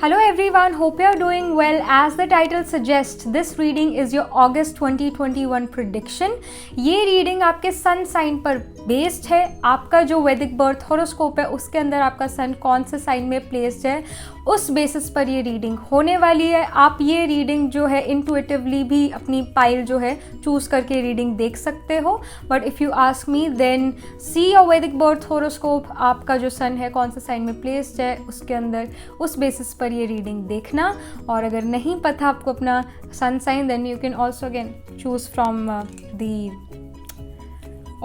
Hello everyone, hope you are doing well. As the title suggests, this reading is your August 2021 prediction. ये reading आपके sun sign पर based है. आपका जो वैदिक बर्थ हॉरोस्कोप है उसके अंदर आपका सन कौन से साइन में प्लेस्ड है उस बेसिस पर ये रीडिंग होने वाली है. आप ये रीडिंग जो है इंटुइटिवली भी अपनी पाइल जो है चूज़ करके रीडिंग देख सकते हो. But if you ask me then see your वैदिक बर्थ हॉरोस्कोप. आपका जो सन है कौन से साइन में प्लेस्ड है उसके अंदर उस बेसिस पर ये रीडिंग देखना. और अगर नहीं पता आपको अपना sun sign then you can also again choose from the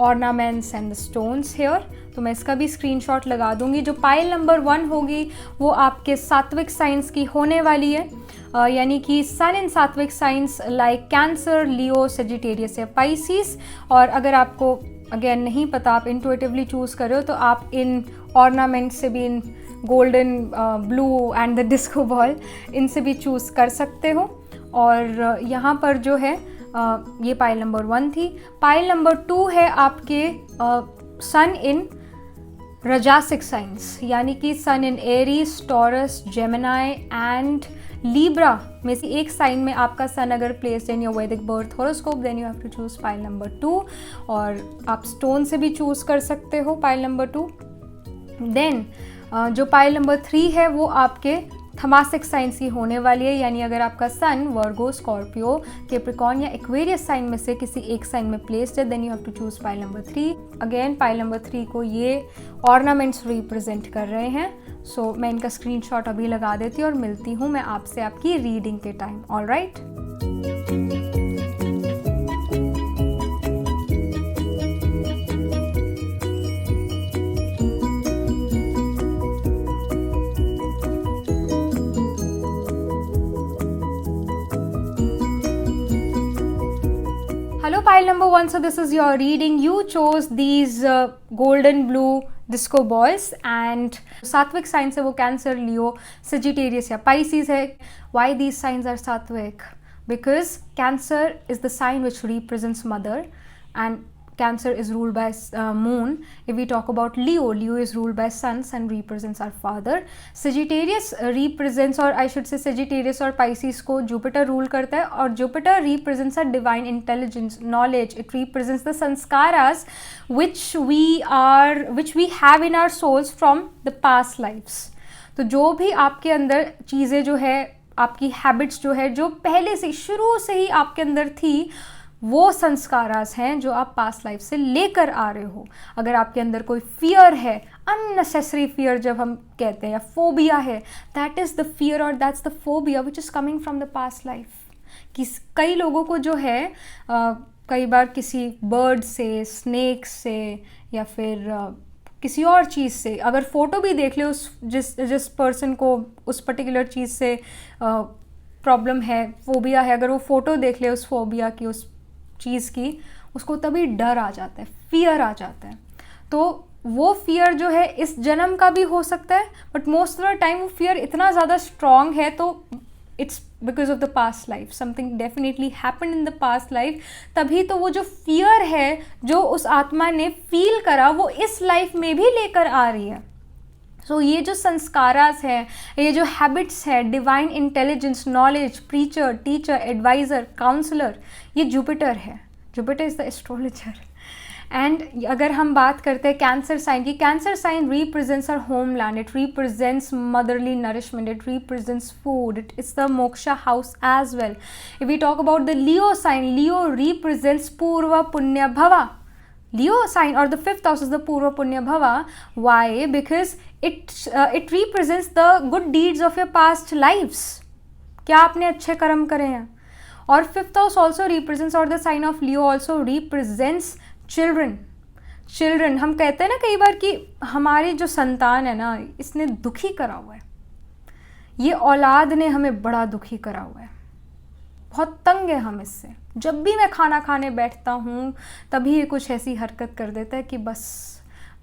ornaments and the stones here. तो मैं इसका भी स्क्रीनशॉट लगा दूंगी. जो पाइल नंबर 1 होगी वो आपके सात्विक साइंस की होने वाली है, यानी कि सन इन सात्विक साइंस लाइक कैंसर, लियो, सेजिटेरियस या पाइसिस. और अगर आपको अगेन नहीं पता, आप इंटुइटिवली चूज़ कर रहे हो तो आप इन ऑर्नामेंट से भी, इन golden, blue and the disco ball, इनसे भी चूज़ कर सकते हो. और यहाँ पर जो है ये पाइल नंबर 1 थी. पाइल नंबर 2 है आपके सन इन राजसिक साइंस, यानी कि sun in Aries, Taurus, Gemini and Libra में से एक साइन में आपका सन अगर प्लेस्ड इन योर वैदिक birth horoscope then you have to choose pile number 2. और आप स्टोन से भी चूज़ कर सकते हो पाइल नंबर 2. देन जो पाइल नंबर 3 है वो आपके थमासिक साइंस की होने वाली है, यानी अगर आपका सन वर्गो, स्कॉर्पियो, कैप्रिकॉर्न या एक्वेरियस साइन में से किसी एक साइन में प्लेस्ड है then you have to choose pile number 3. Again pile number 3 को ये ऑर्नामेंट्स रिप्रेजेंट कर रहे हैं. सो मैं इनका स्क्रीनशॉट अभी लगा देती हूँ और मिलती हूँ मैं आपसे आपकी रीडिंग के time. Alright. Hello pile number 1, so this is your reading. You chose these golden blue disco balls and सात्विक signs है वो कैंसर, लियो, सेजिटेरियस या पाइसिस है. Why these signs are सात्विक? Because cancer is the sign which represents mother and Cancer is ruled by moon. If we talk about Leo, Leo is ruled by sun. Sun represents our father. Sagittarius represents, or I should say Sagittarius और Pisces को Jupiter rule करता है, और Jupiter represents our divine intelligence, knowledge. It represents the sanskaras which we have in our souls from the past lives. तो जो भी आपके अंदर चीज़ें जो है, आपकी हैबिट्स जो है, जो पहले से शुरू से ही आपके अंदर थी, वो संस्कारास हैं जो आप पास्ट लाइफ से लेकर आ रहे हो. अगर आपके अंदर कोई फियर है, अननेसेसरी फियर जब हम कहते हैं, या फोबिया है, दैट इज़ द फियर और that's the phobia which is coming from the past life. कई लोगों को जो है कई बार किसी बर्ड से, स्नेक से या फिर किसी और चीज़ से अगर फ़ोटो भी देख ले, उस जिस पर्सन को उस पर्टिकुलर चीज़ से प्रॉब्लम है, फोबिया है, अगर वो फ़ोटो देख ले उस फोबिया की, उस चीज़ की, उसको तभी डर आ जाता है, फियर आ जाता है. तो वो फियर जो है इस जन्म का भी हो सकता है, but most of the time वो फियर इतना ज़्यादा स्ट्रॉन्ग है तो it's because of the past life. Something definitely happened in the past life. तभी तो वो जो फियर है जो उस आत्मा ने फील करा वो इस लाइफ में भी लेकर आ रही है. तो ये जो संस्कारास है, ये जो हैबिट्स है, divine intelligence, knowledge, preacher, teacher, adviser, counsellor, ये जुपिटर है. Jupiter is the astrologer. And अगर हम बात करते हैं कैंसर साइन की, cancer sign represents our homeland. It represents motherly nourishment. It represents food. It is the moksha house as well. If we talk about the Leo sign, Leo represents purva punya भवा. Leo sign or the 5th house is the Purva Punya Bhava. Why? Because it represents the good deeds of your past lives. क्या आपने अच्छे कर्म करे हैं. और 5th house also represents, or the sign of Leo also represents children. Children, हम कहते हैं ना कई बार कि हमारी जो संतान है ना, इसने दुखी करा हुआ है, ये औलाद ने हमें बड़ा दुखी करा हुआ है, बहुत तंग है हम इससे. जब भी मैं खाना खाने बैठता हूँ तभी ये कुछ ऐसी हरकत कर देता है कि बस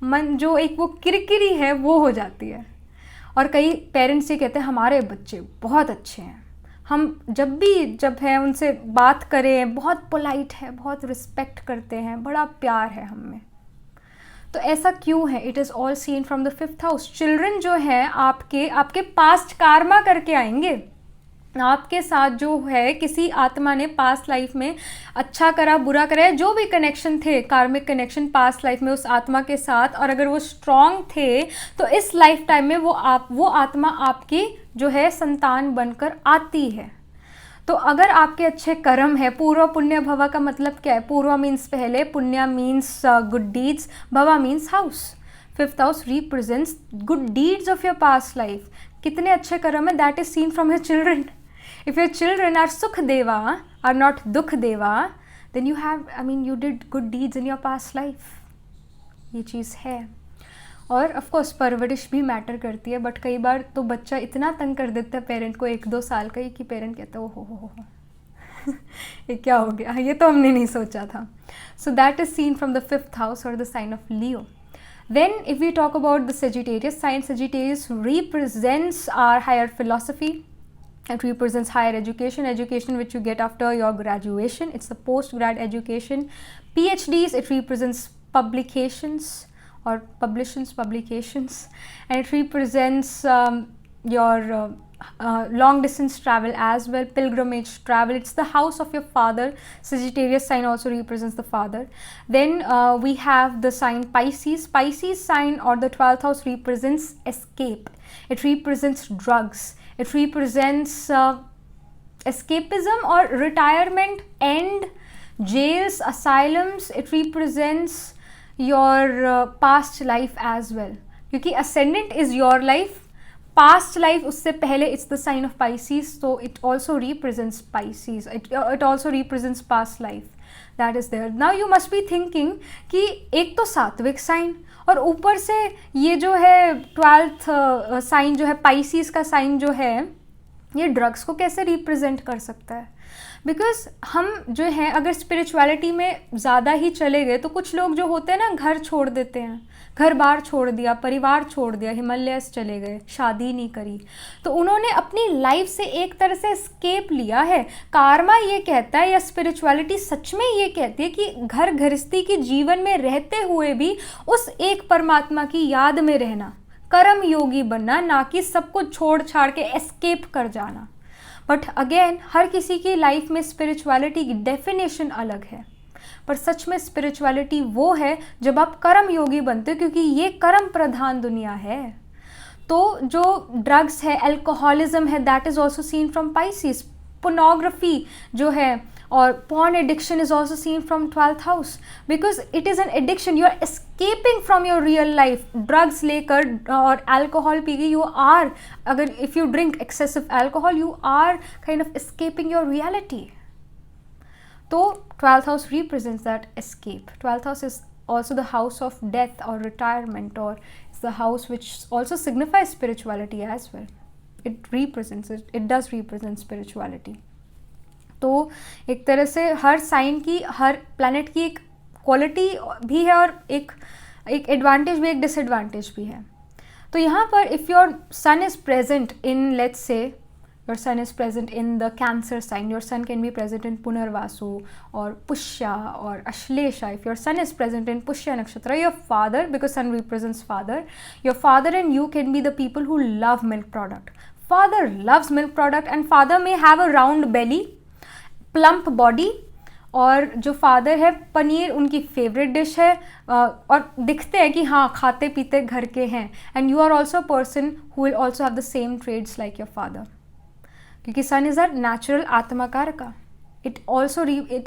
मन जो एक वो किरकिरी है वो हो जाती है. और कई पेरेंट्स ये कहते हैं हमारे बच्चे बहुत अच्छे हैं, हम जब है उनसे बात करें बहुत पोलाइट है, बहुत रिस्पेक्ट करते हैं, बड़ा प्यार है हम में. तो ऐसा क्यों है? It is all scene from the 5th house. Children जो है आपके पास्ट कार्मा करके आएंगे। आपके साथ जो है किसी आत्मा ने पास्ट लाइफ में अच्छा करा, बुरा करा, जो भी कनेक्शन थे, कार्मिक कनेक्शन पास्ट लाइफ में उस आत्मा के साथ, और अगर वो स्ट्रॉन्ग थे तो इस लाइफ टाइम में वो आत्मा आपकी जो है संतान बनकर आती है। तो अगर आपके अच्छे कर्म है, पूर्व पुण्य भवा का मतलब क्या है? पूर्व मीन्स पहले, पुण्य मीन्स गुड डीड्स, भवा means house. 5th house represents good deeds of your past life. कितने अच्छे कर्म है, that is seen from your children. If your children are Sukh Deva, are not Dukh Deva, then you did good deeds in your past life. ये चीज़ है। और of course परवरिश भी मैटर करती है, बट कई बार तो बच्चा इतना तंग कर देता है पेरेंट को, 1-2 साल का ही, कि पेरेंट कहता है ओ हो ये क्या हो गया, ये तो हमने नहीं सोचा था। So that is seen from the 5th house और the sign of Leo. Then if we talk about the Sagittarius sign, Sagittarius represents our higher philosophy. It represents higher education which you get after your graduation. It's the post-grad education. PhDs, it represents publications or publications. And it represents your long-distance travel as well, pilgrimage travel. It's the house of your father. Sagittarius sign also represents the father. Then we have the sign Pisces. Pisces sign or the 12th house represents escape. It represents drugs. It represents escapism or retirement, end, jails, asylums. It represents your past life as well. क्योंकि ascendant is your life, past life उससे पहले it's the sign of Pisces, so it also represents Pisces. It also represents past life. That is there. Now you must be thinking कि एक तो सात्विक sign और ऊपर से ये जो है 12th साइन जो है पाइसिस का साइन जो है, ये ड्रग्स को कैसे रिप्रेजेंट कर सकता है? बिकॉज हम जो है अगर स्पिरिचुअलिटी में ज़्यादा ही चले गए तो कुछ लोग जो होते हैं ना, घर छोड़ देते हैं, घर बार छोड़ दिया, परिवार छोड़ दिया, हिमालयस चले गए, शादी नहीं करी, तो उन्होंने अपनी लाइफ से एक तरह से एस्केप लिया है। कार्मा ये कहता है या स्पिरिचुअलिटी सच में ये कहती है कि घर गृहस्थी के जीवन में रहते हुए भी उस एक परमात्मा की याद में रहना, कर्म योगी बनना, ना कि सब कुछ छोड़ छाड़ के एस्केप कर जाना। बट अगेन हर किसी की लाइफ में स्पिरिचुअलिटी की डेफिनेशन अलग है, पर सच में स्पिरिचुअलिटी वो है जब आप कर्म योगी बनते हो, क्योंकि ये कर्म प्रधान दुनिया है। तो जो ड्रग्स है, अल्कोहलिज्म है, that is also seen from Pisces. Pornography जो है और porn addiction is also seen from 12th house because it is an addiction. You are escaping from your real life. Drugs लेकर और alcohol पी के you are, अगर if you drink excessive alcohol you are kind of escaping your reality. तो 12th house represents that escape. 12th house is also the house of death or retirement, or it's the house which also signifies spirituality as well. It represents it. It does represent spirituality. तो एक तरह से हर sign की, हर planet की एक quality भी है और एक एडवांटेज भी, एक डिसएडवांटेज भी है। तो यहाँ पर if your sun is present in, let's say your sun is present in the Cancer sign, your sun can be present in Punarvasu और पुष्या और Ashlesha. If your sun is present in Pushya nakshatra, your father, because sun represents father, your father and you can be the people who love milk product. Father loves milk product and father may have a round belly, plump body, और जो father है पनीर उनकी favourite dish है, और दिखते हैं कि हाँ खाते पीते घर के हैं। And you are also person who will also have the same traits like your father, क्योंकि sun is a natural atmakaraka. It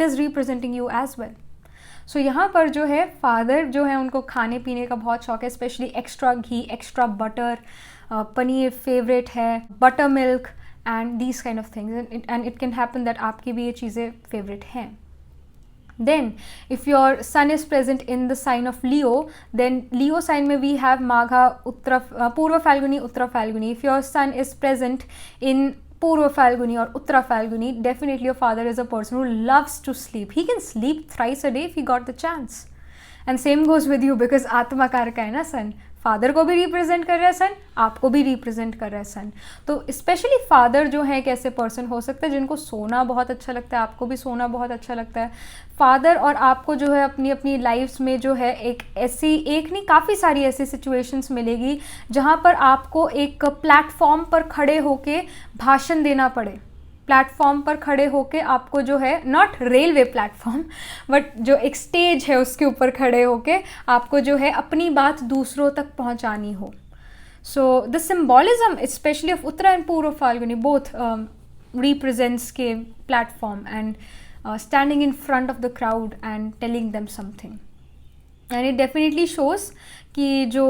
is representing you as well. So यहाँ पर जो है फादर जो है उनको खाने पीने का बहुत शौक है, स्पेशली एक्स्ट्रा घी, एक्स्ट्रा बटर, पनीर फेवरेट है, butter milk and these kind of things, and it can happen that आपकी भी ये चीज़ें favorite हैं। Then if your sun is present in the sign of Leo, then Leo sign में we have Magha, Purva Falguni, Uttara Falguni. If your sun is present in Purva Falguni or Uttara Falguni, definitely your father is a person who loves to sleep. He can sleep thrice a day if he got the chance. And same goes with you because Atmakaraka है ना sun, father को भी represent कर रहा है सन, आपको भी represent कर रहा है सन। तो स्पेशली फादर जो है एक ऐसे पर्सन हो सकते हैं जिनको सोना बहुत अच्छा लगता है, आपको भी सोना बहुत अच्छा लगता है। फादर और आपको जो है अपनी अपनी लाइफ्स में जो है एक ऐसी, एक नहीं काफ़ी सारी ऐसी सिचुएशंस मिलेगी जहाँ पर आपको एक प्लेटफॉर्म पर खड़े होके भाषण देना पड़े। प्लेटफॉर्म पर खड़े होके आपको जो है, नॉट रेलवे प्लेटफॉर्म बट जो एक स्टेज है उसके ऊपर खड़े होके आपको जो है अपनी बात दूसरों तक पहुंचानी हो। So the symbolism specially of Uttara and पूर्व फाल्गुनी बोथ represents के platform and standing in front of the crowd and telling them something, and it definitely shows कि जो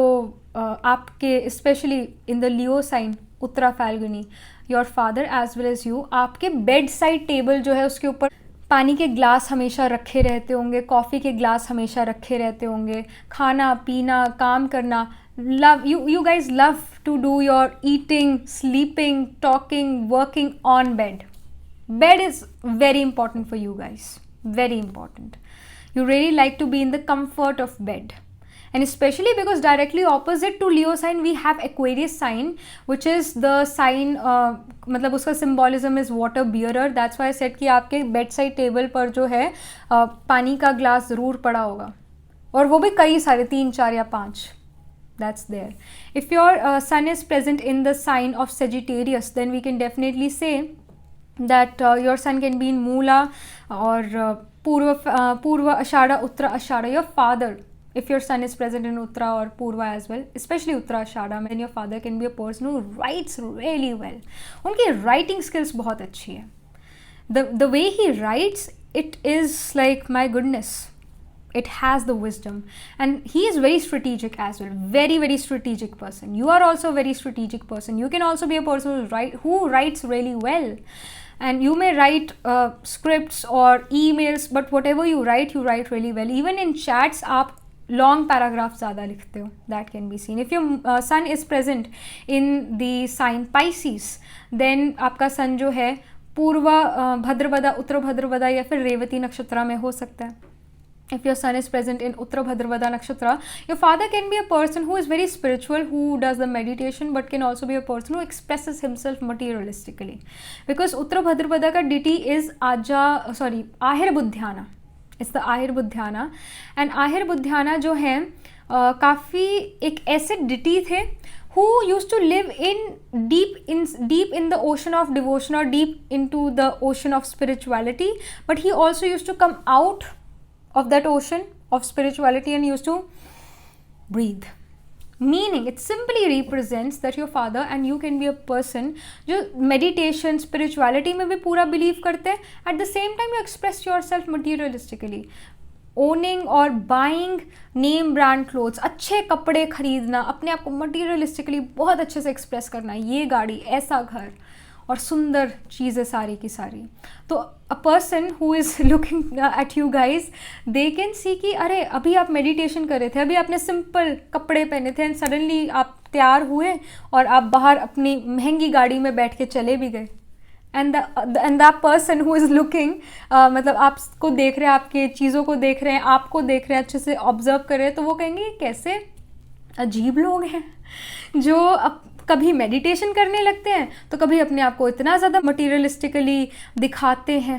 आपके specially in the Leo sign Uttara Phalguni, your father as well as you, आपके bed side table जो है उसके ऊपर पानी के ग्लास हमेशा रखे रहते होंगे, कॉफ़ी के ग्लास हमेशा रखे रहते होंगे, खाना पीना काम करना, love you guys love to do your eating, sleeping, talking, working on bed. Bed is very important for you guys, very important. You really like to be in the comfort of bed, and especially because directly opposite to Leo sign we have Aquarius sign, which is the sign मतलब उसका symbolism is water bearer. That's why I said कि आपके bedside table पर जो है पानी का glass ज़रूर पड़ा होगा, और वो भी कई सारे 3 4 या 5. That's there. If your sun is present in the sign of Sagittarius, then we can definitely say that your sun can be in Moola or Purva Ashada, Uttara Ashada. Your father, if your sun is present in Uttara or Purva as well, especially Uttara Ashada, then your father can be a person who writes really well. उनकी writing skills बहुत अच्छी है. The way he writes, it is like, my goodness, it has the wisdom, and he is very strategic as well, very very strategic person. You are also a very strategic person. You can also be a person who writes really well, and you may write scripts or emails, but whatever you write really well. Even in chats आप long paragraphs ज़्यादा लिखते हो, that can be seen. If your sun is present in the sign Pisces, then आपका sun जो है पूर्वा भद्रपदा, उत्तर भद्रपदा या फिर रेवती नक्षत्र में हो सकता है. If your sun is present in Uttara Bhadrapada Nakshatra, your father can be a person who is very spiritual, who does the meditation, but can also be a person who expresses himself materialistically. Because Uttara Bhadrapada ka deity is Ahir Buddhyana. It's the Ahir Buddhyana. And Ahir Buddhyana जो है काफ़ी एक ऐसे deity थे who used to live in deep in the ocean of devotion, or deep into the ocean of spirituality, but he also used to come out of that ocean of spirituality and used to breathe. Meaning it simply represents that your father and you can be a person जो meditation, spirituality में भी पूरा believe करते हैं, at the same time you express yourself materialistically. Owning और buying name brand clothes, अच्छे कपड़े खरीदना, अपने आप को materialistically बहुत अच्छे से express करना, ये गाड़ी, ऐसा घर और सुंदर चीज़ें सारी की सारी. तो अ person who is looking at you guys, they can see कि अरे अभी आप मेडिटेशन कर रहे थे, अभी आपने सिंपल कपड़े पहने थे एंड सडनली आप तैयार हुए और आप बाहर अपनी महंगी गाड़ी में बैठ के चले भी गए. And the person who is looking, मतलब आपको देख रहे हैं, आपके चीज़ों को देख रहे हैं, आपको देख रहे हैं, अच्छे से ऑब्जर्व कर रहे हैं, तो वो कहेंगे कैसे अजीब लोग हैं जो कभी मेडिटेशन करने लगते हैं तो कभी अपने आप को इतना ज़्यादा मटीरियलिस्टिकली दिखाते हैं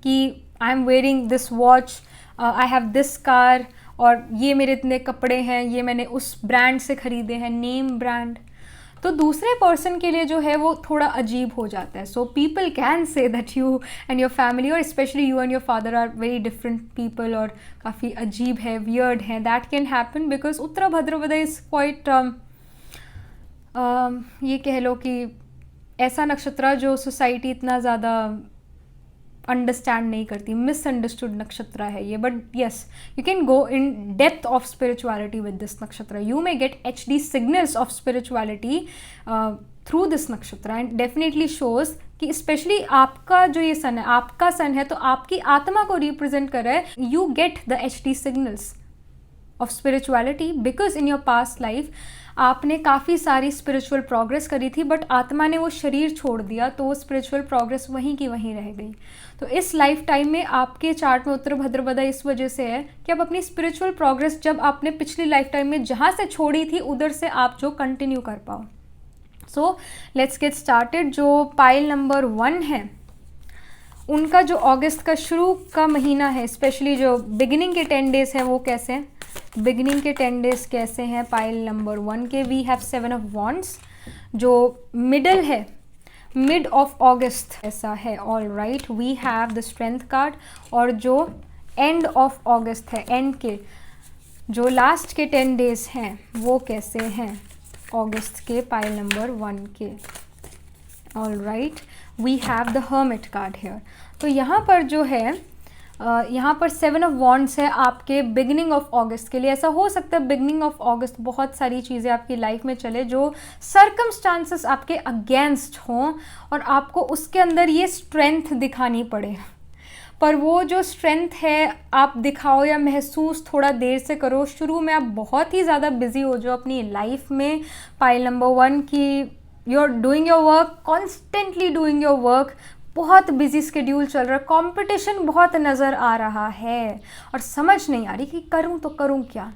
कि I am wearing this watch, I have this car, और ये मेरे इतने कपड़े हैं, ये मैंने उस ब्रांड से ख़रीदे हैं, नेम ब्रांड. तो दूसरे पर्सन के लिए जो है वो थोड़ा अजीब हो जाता है. So people can say that you and your family, और specially you and your father are very different people, और काफ़ी अजीब है, वियर्ड है. That can happen because Uttara Bhadrapada is quite ये कह लो कि ऐसा नक्षत्र जो सोसाइटी इतना ज़्यादा अंडरस्टैंड नहीं करती, मिसअंडरस्टूड नक्षत्र है ये. But yes, you can go in depth of spirituality with this nakshatra. You may get HD signals of spirituality through this nakshatra, and definitely shows कि स्पेशली आपका जो ये सन है, आपका सन है, तो आपकी आत्मा को रिप्रेजेंट कर रहा है. You get the HD signals of spirituality, because in your past life आपने काफ़ी सारी स्पिरिचुअल प्रोग्रेस करी थी, बट आत्मा ने वो शरीर छोड़ दिया, तो वो स्पिरिचुअल प्रोग्रेस वहीं की वहीं रह गई। तो इस लाइफ टाइम में आपके चार्ट में उत्तर भद्रपदा इस वजह से है कि आप अपनी स्पिरिचुअल प्रोग्रेस जब आपने पिछली लाइफ टाइम में जहाँ से छोड़ी थी उधर से आप जो कंटिन्यू कर पाओ। So let's get started. जो पाइल नंबर 1 है उनका जो अगस्त का शुरू का महीना है, स्पेशली जो बिगिनिंग के 10 डेज हैं वो कैसे हैं, बिगिनिंग के 10 डेज कैसे हैं पाइल नंबर 1 के। We have 7 of wands. जो मिडल है, मिड ऑफ अगस्त ऐसा है, all right. We have the strength card. और जो एंड ऑफ अगस्त है, एंड के जो लास्ट के 10 डेज हैं वो कैसे हैं अगस्त के पाइल नंबर 1 के, all right. We have the hermit card here. तो यहाँ पर जो है यहाँ पर 7 ऑफ वॉन्ड्स है आपके बिगिनिंग ऑफ अगस्त के लिए। ऐसा हो सकता है बिगिनिंग ऑफ अगस्त बहुत सारी चीज़ें आपकी लाइफ में चले जो सर्कमस्टांसेस आपके अगेंस्ट हों और आपको उसके अंदर ये स्ट्रेंथ दिखानी पड़े, पर वो जो स्ट्रेंथ है आप दिखाओ या महसूस थोड़ा देर से करो। शुरू में आप बहुत ही ज़्यादा बिजी हो जाओ अपनी लाइफ में। पाइल नंबर 1 की you are doing your work, constantly doing your work, बहुत बिजी स्केड्यूल चल रहा है, कंपटीशन बहुत नज़र आ रहा है और समझ नहीं आ रही कि करूं तो करूं क्या।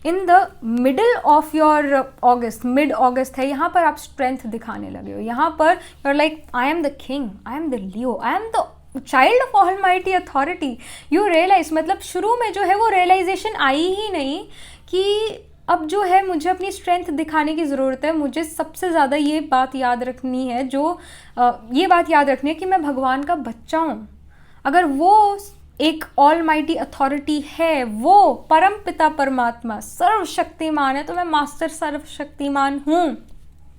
In the middle of your August, mid August है, यहाँ पर आप स्ट्रेंथ दिखाने लगे हो। यहाँ पर you are like I am the king, I am the Leo, I am the child of almighty authority. You realize, मतलब शुरू में जो है वो रियलाइजेशन आई ही नहीं कि अब जो है मुझे अपनी स्ट्रेंथ दिखाने की ज़रूरत है। मुझे सबसे ज़्यादा ये बात याद रखनी है, ये बात याद रखनी है कि मैं भगवान का बच्चा हूँ। अगर वो एक ऑलमाइटी अथॉरिटी है, वो परम पिता परमात्मा सर्वशक्तिमान है, तो मैं मास्टर सर्वशक्तिमान हूँ।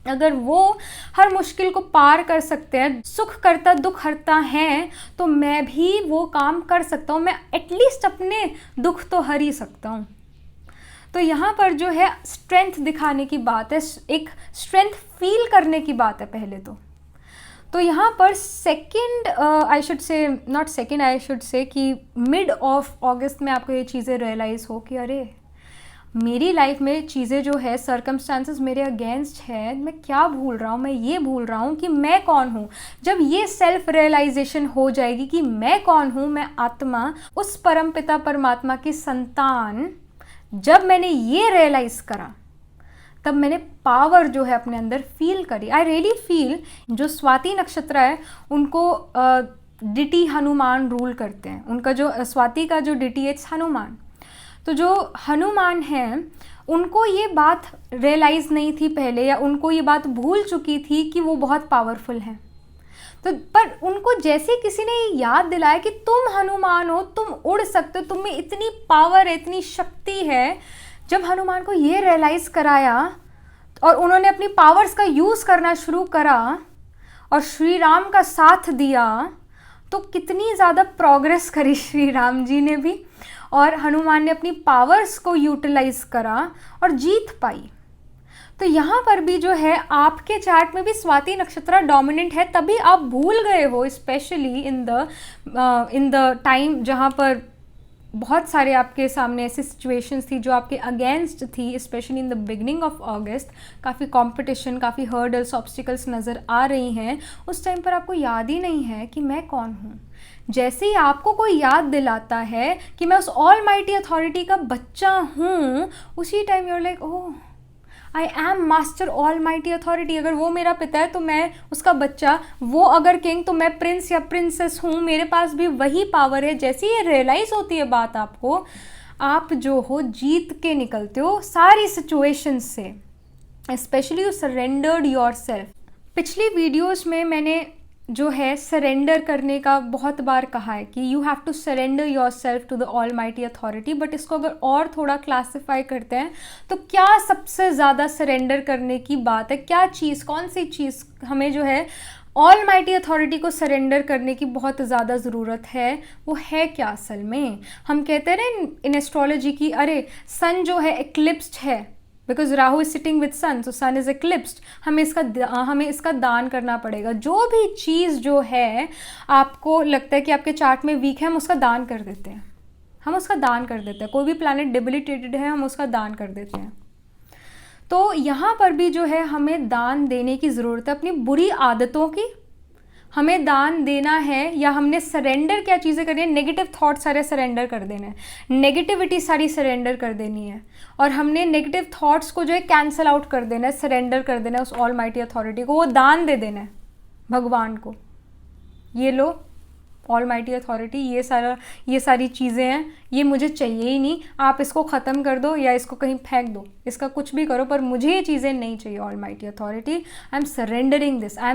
अगर वो हर मुश्किल को पार कर सकते हैं, सुख करता दुख हरता हैं, तो मैं भी वो काम कर सकता हूँ। मैं एटलीस्ट अपने दुख तो हर ही सकता हूँ। तो यहाँ पर जो है स्ट्रेंथ दिखाने की बात है, एक स्ट्रेंथ फील करने की बात है पहले तो यहाँ पर सेकंड आई शुड से, नॉट सेकंड, आई शुड से कि मिड ऑफ अगस्त में आपको ये चीज़ें रियलाइज़ हो कि अरे मेरी लाइफ में चीज़ें जो है सर्कमस्टांसेस मेरे अगेंस्ट है, मैं क्या भूल रहा हूँ, मैं ये भूल रहा हूँ कि मैं कौन हूँ। जब ये सेल्फ रियलाइजेशन हो जाएगी कि मैं कौन हूँ, मैं आत्मा, उस परम पिता परमात्मा की संतान, जब मैंने ये रियलाइज करा तब मैंने पावर जो है अपने अंदर फील करी। आई रियली फील जो स्वाति नक्षत्र है उनको डिटी हनुमान रूल करते हैं। उनका जो स्वाति का जो डिटी है हनुमान, तो जो हनुमान हैं उनको ये बात रियलाइज़ नहीं थी पहले, या उनको ये बात भूल चुकी थी कि वो बहुत पावरफुल हैं। तो पर उनको जैसे किसी ने याद दिलाया कि तुम हनुमान हो, तुम उड़ सकते हो, तुम में इतनी पावर है, इतनी शक्ति है, जब हनुमान को ये रियलाइज़ कराया और उन्होंने अपनी पावर्स का यूज़ करना शुरू करा और श्री राम का साथ दिया, तो कितनी ज़्यादा प्रोग्रेस करी श्री राम जी ने भी, और हनुमान ने अपनी पावर्स को यूटिलाइज करा और जीत पाई। तो यहाँ पर भी जो है आपके चार्ट में भी स्वाति नक्षत्र डोमिनेंट है, तभी आप भूल गए हो, स्पेशली इन द टाइम जहाँ पर बहुत सारे आपके सामने ऐसी सिचुएशंस थी जो आपके अगेंस्ट थी, specially in the beginning of अगस्त। काफ़ी कंपटीशन, काफ़ी हर्डल्स, ऑब्स्टिकल्स नज़र आ रही हैं। उस टाइम पर आपको याद ही नहीं है कि मैं कौन हूँ। जैसे ही आपको कोई याद दिलाता है कि मैं उस ऑल माइटी अथॉरिटी का बच्चा हूँ, उसी time you're like oh I am master all mighty authority. अगर वो मेरा पिता है तो मैं उसका बच्चा, वो अगर किंग तो मैं प्रिंस या प्रिंसेस हूँ, मेरे पास भी वही पावर है। जैसे ये रियलाइज़ होती है बात आपको, आप जो हो जीत के निकलते हो सारी सिचुएशंस से, specially you surrendered your self. पिछली वीडियोज़ में मैंने जो है सरेंडर करने का बहुत बार कहा है कि you have to surrender yourself to the all mighty authority, but इसको अगर और थोड़ा क्लासिफाई करते हैं तो क्या सबसे ज़्यादा सरेंडर करने की बात है, क्या चीज़, कौन सी चीज़ हमें जो है ऑल माइटी अथॉरिटी को सरेंडर करने की बहुत ज़्यादा ज़रूरत है, वो है क्या असल में। हम कहते हैं इन एस्ट्रोलॉजी की अरे सन जो है एक्लिप्स्ड है, because Rahu is sitting with sun, so sun is eclipsed, हमें इसका दान करना पड़ेगा। जो भी चीज़ जो है आपको लगता है कि आपके चार्ट में वीक है, हम उसका दान कर देते हैं। हम उसका दान कर देते हैं। कोई भी प्लैनेट डिबिलिटेटेड है, हम उसका दान कर देते हैं। तो यहाँ पर भी जो है हमें दान देने की ज़रूरत है। अपनी बुरी आदतों की हमें दान देना है, या हमने सरेंडर क्या चीज़ें करनी है, नेगेटिव थॉट सारे सरेंडर कर देने हैं, नेगेटिविटी सारी सरेंडर कर देनी है, और हमने नेगेटिव थॉट्स को जो है कैंसिल आउट कर देना है, सरेंडर कर देना है उस ऑल माइटी अथॉरिटी को, वो दान दे देना है भगवान को। ये लो ऑल माइटी अथॉरिटी, ये सारी चीज़ें हैं, ये मुझे चाहिए ही नहीं, आप इसको ख़त्म कर दो या इसको कहीं फेंक दो, इसका कुछ भी करो, पर मुझे ये चीज़ें नहीं चाहिए all mighty authority. I am surrendering this, I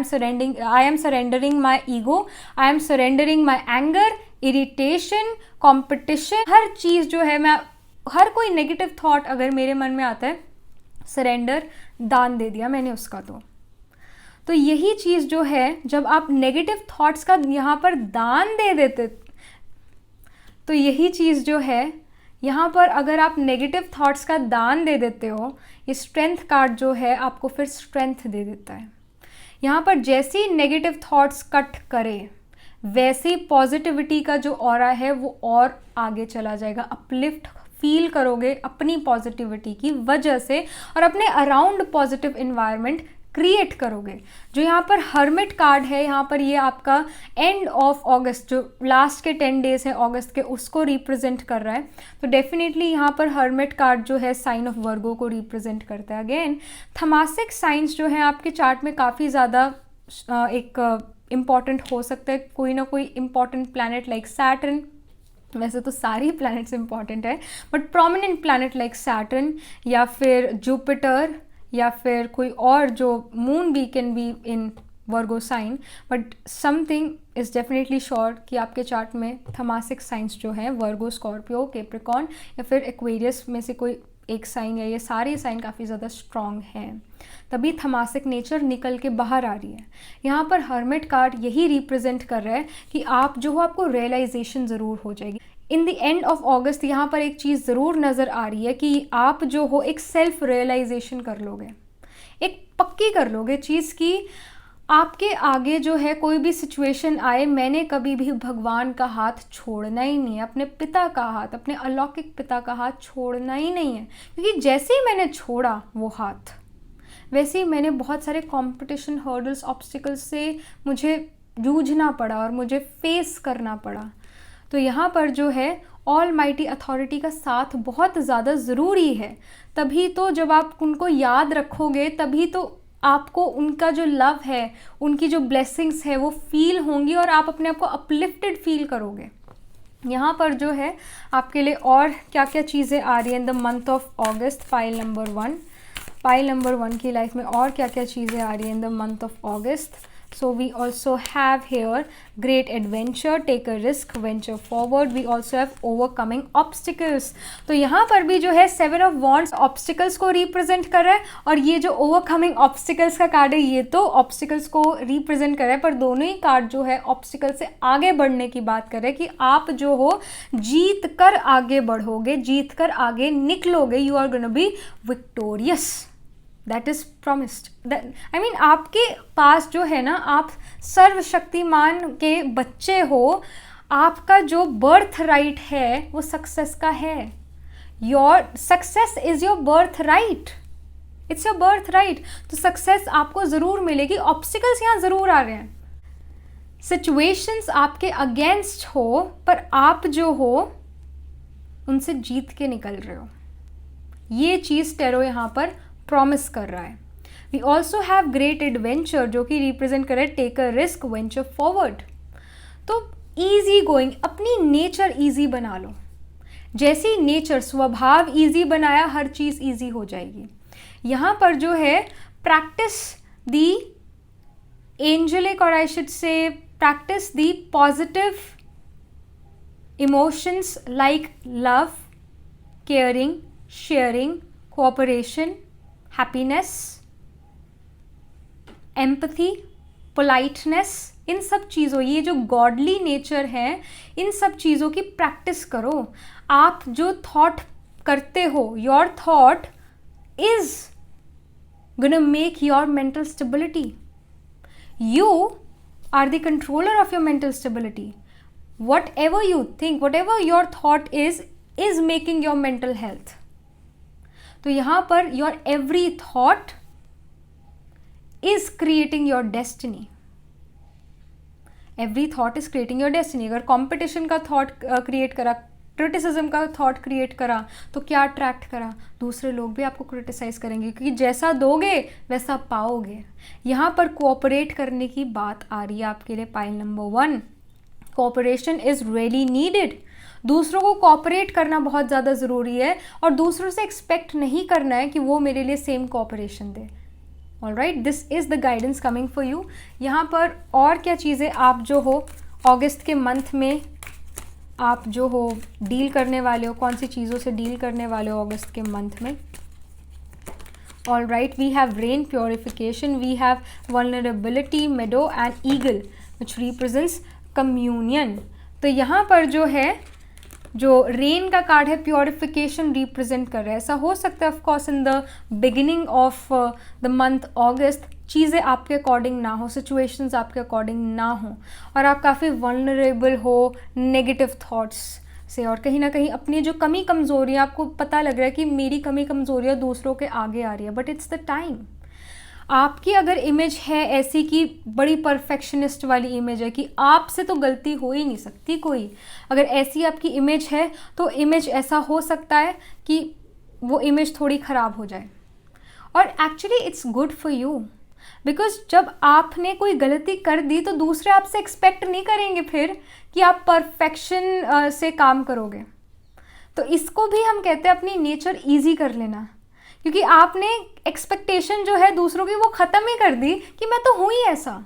am surrendering my ego, I am surrendering my anger, irritation, competition, हर चीज़ जो है, मैं हर कोई नेगेटिव थॉट अगर मेरे मन में आता है, सरेंडर, दान दे दिया मैंने उसका। तो यही चीज़ जो है, जब आप नेगेटिव थॉट्स का यहाँ पर दान दे देते, तो यही चीज़ जो है यहाँ पर अगर आप नेगेटिव थॉट्स का दान दे देते हो, ये स्ट्रेंथ कार्ड जो है आपको फिर स्ट्रेंथ दे देता है। यहाँ पर जैसे ही नेगेटिव थॉट्स कट करे, वैसे ही पॉजिटिविटी का जो ऑरा है वो और आगे चला जाएगा। अपलिफ्ट फील करोगे अपनी पॉजिटिविटी की वजह से, और अपने अराउंड पॉजिटिव इन्वायरमेंट क्रिएट करोगे। जो यहाँ पर हर्मिट कार्ड है, यहाँ पर ये आपका एंड ऑफ अगस्त, जो लास्ट के 10 डेज है अगस्त के, उसको रिप्रेजेंट कर रहा है। तो डेफिनेटली यहाँ पर हर्मिट कार्ड जो है साइन ऑफ वर्गो को रिप्रेजेंट करता है। अगेन थमासिक साइंस जो है आपके चार्ट में काफ़ी ज़्यादा एक इम्पॉर्टेंट हो सकता है। कोई ना कोई इम्पॉर्टेंट प्लैनेट लाइक सैटर्न, वैसे तो सारी प्लैनेट्स इंपॉर्टेंट है, but prominent planet like Saturn या फिर जुपिटर या फिर कोई और, जो मून भी can be in Virgo sign, but something is definitely sure कि आपके चार्ट में थमासिक साइंस जो है वर्गो, स्कॉर्पियो, कैप्रिकॉर्न या फिर एक्वेरियस में से कोई एक साइन, या ये सारे साइन काफ़ी ज़्यादा स्ट्रॉन्ग हैं, तभी थमासिक नेचर निकल के बाहर आ रही है। यहाँ पर हर्मिट कार्ड यही रिप्रेजेंट कर रहा है कि आप जो हो, आपको रियलाइजेशन ज़रूर हो जाएगी in the end of August. यहाँ पर एक चीज़ ज़रूर नज़र आ रही है कि आप जो हो एक सेल्फ रियलाइजेशन कर लोगे, एक पक्की कर लोगे चीज़ की आपके आगे जो है कोई भी सिचुएशन आए, मैंने कभी भी भगवान का हाथ छोड़ना ही नहीं है, अपने पिता का हाथ, अपने अलौकिक पिता का हाथ छोड़ना ही नहीं है। क्योंकि जैसे ही मैंने छोड़ा वो हाथ, वैसे ही मैंने बहुत सारे कंपटीशन, हर्डल्स, ऑब्स्टिकल्स से मुझे जूझना पड़ा और मुझे फेस करना पड़ा। तो यहाँ पर जो है ऑल माइटी अथॉरिटी का साथ बहुत ज़्यादा ज़रूरी है। तभी तो जब आप उनको याद रखोगे, तभी तो आपको उनका जो लव है, उनकी जो ब्लेसिंग्स है वो फील होंगी, और आप अपने आप को अपलिफ्टेड फील करोगे। यहाँ पर जो है आपके लिए और क्या क्या चीज़ें आ रही हैं in the month of August. Pile number 1 की लाइफ में और क्या क्या चीज़ें आ रही हैं in the month of August. So we also have here great adventure, take a risk, venture forward. We also have overcoming obstacles. तो यहाँ पर भी जो है 7 of Wands obstacles को represent कर रहा है, और ये जो overcoming obstacles का कार्ड है ये तो obstacles को represent कर रहा है, पर दोनों ही कार्ड जो है obstacles से आगे बढ़ने की बात कर रहे हैं कि आप जो हो जीत कर आगे बढ़ोगे, जीत कर आगे निकलोगे। You are gonna be victorious. That is promised. I mean आपके पास जो है ना, आप सर्वशक्तिमान के बच्चे हो, आपका जो बर्थ राइट है वो सक्सेस का है। Your success is your birth right, it's your birth right. तो सक्सेस आपको ज़रूर मिलेगी। ऑब्स्टिकल्स यहाँ ज़रूर आ रहे हैं, सिचुएशंस आपके अगेंस्ट हो, पर आप जो हो उनसे जीत के निकल रहे हो। ये चीज़ टैरो यहाँ पर प्रॉमिस कर रहा है। We also have great adventure, जो कि रिप्रेजेंट कर रहा है take a risk, venture forward. तो ईजी गोइंग, अपनी नेचर ईजी बना लो। जैसी नेचर, स्वभाव ईजी बनाया, हर चीज़ ईजी हो जाएगी। यहाँ पर जो है प्रैक्टिस दी एंजेलिक, और I should say practice the positive emotions like love, caring, sharing, cooperation, happiness, empathy, politeness. इन सब चीज़ों, ये जो गॉडली नेचर है, इन सब चीज़ों की प्रैक्टिस करो। आप जो थॉट करते हो, your thought is gonna make your mental stability. You are the controller of your mental stability. whatever you think, whatever your thought is making your mental health. तो यहाँ पर your every thought is creating your destiny. Every thought is creating your destiny. अगर competition का thought create करा, criticism का thought create करा, तो क्या अट्रैक्ट करा? दूसरे लोग भी आपको क्रिटिसाइज करेंगे, क्योंकि जैसा दोगे वैसा पाओगे. यहाँ पर कोऑपरेट करने की बात आ रही है आपके लिए. Pile number 1, cooperation is really needed. दूसरों को कोऑपरेट करना बहुत ज़्यादा ज़रूरी है, और दूसरों से एक्सपेक्ट नहीं करना है कि वो मेरे लिए same cooperation they. Alright, this is the guidance coming for you. यहाँ पर और क्या चीज़ें आप जो हो अगस्त के मंथ में आप जो हो डील करने वाले हो, कौन सी चीज़ों से डील करने वाले हो अगस्त के मंथ में? All right, we have rain purification, we have vulnerability, meadow and eagle which represents communion. तो यहाँ पर जो है, जो रेन का कार्ड है, प्योरिफिकेशन रिप्रेजेंट कर रहा है. ऐसा हो सकता है of course in the beginning of the month August चीज़ें आपके अकॉर्डिंग ना हो, सिचुएशंस आपके अकॉर्डिंग ना हो, और आप काफ़ी वल्नरेबल हो नेगेटिव थॉट्स से, और कहीं ना कहीं अपनी जो कमी कमज़ोरियाँ आपको पता लग रहा है कि मेरी कमी कमज़ोरियाँ दूसरों के आगे आ रही है. But it's the time. आपकी अगर इमेज है ऐसी कि बड़ी परफेक्शनिस्ट वाली इमेज है कि आपसे तो गलती हो ही नहीं सकती कोई, अगर ऐसी आपकी इमेज है तो इमेज ऐसा हो सकता है कि वो इमेज थोड़ी ख़राब हो जाए. और actually it's good for you, because जब आपने कोई गलती कर दी तो दूसरे आपसे एक्सपेक्ट नहीं करेंगे फिर कि आप परफेक्शन से काम करोगे. तो इसको भी हम कहते हैं अपनी नेचर ईजी कर लेना, क्योंकि आपने एक्सपेक्टेशन जो है दूसरों की वो ख़त्म ही कर दी कि मैं तो हूँ ही ऐसा,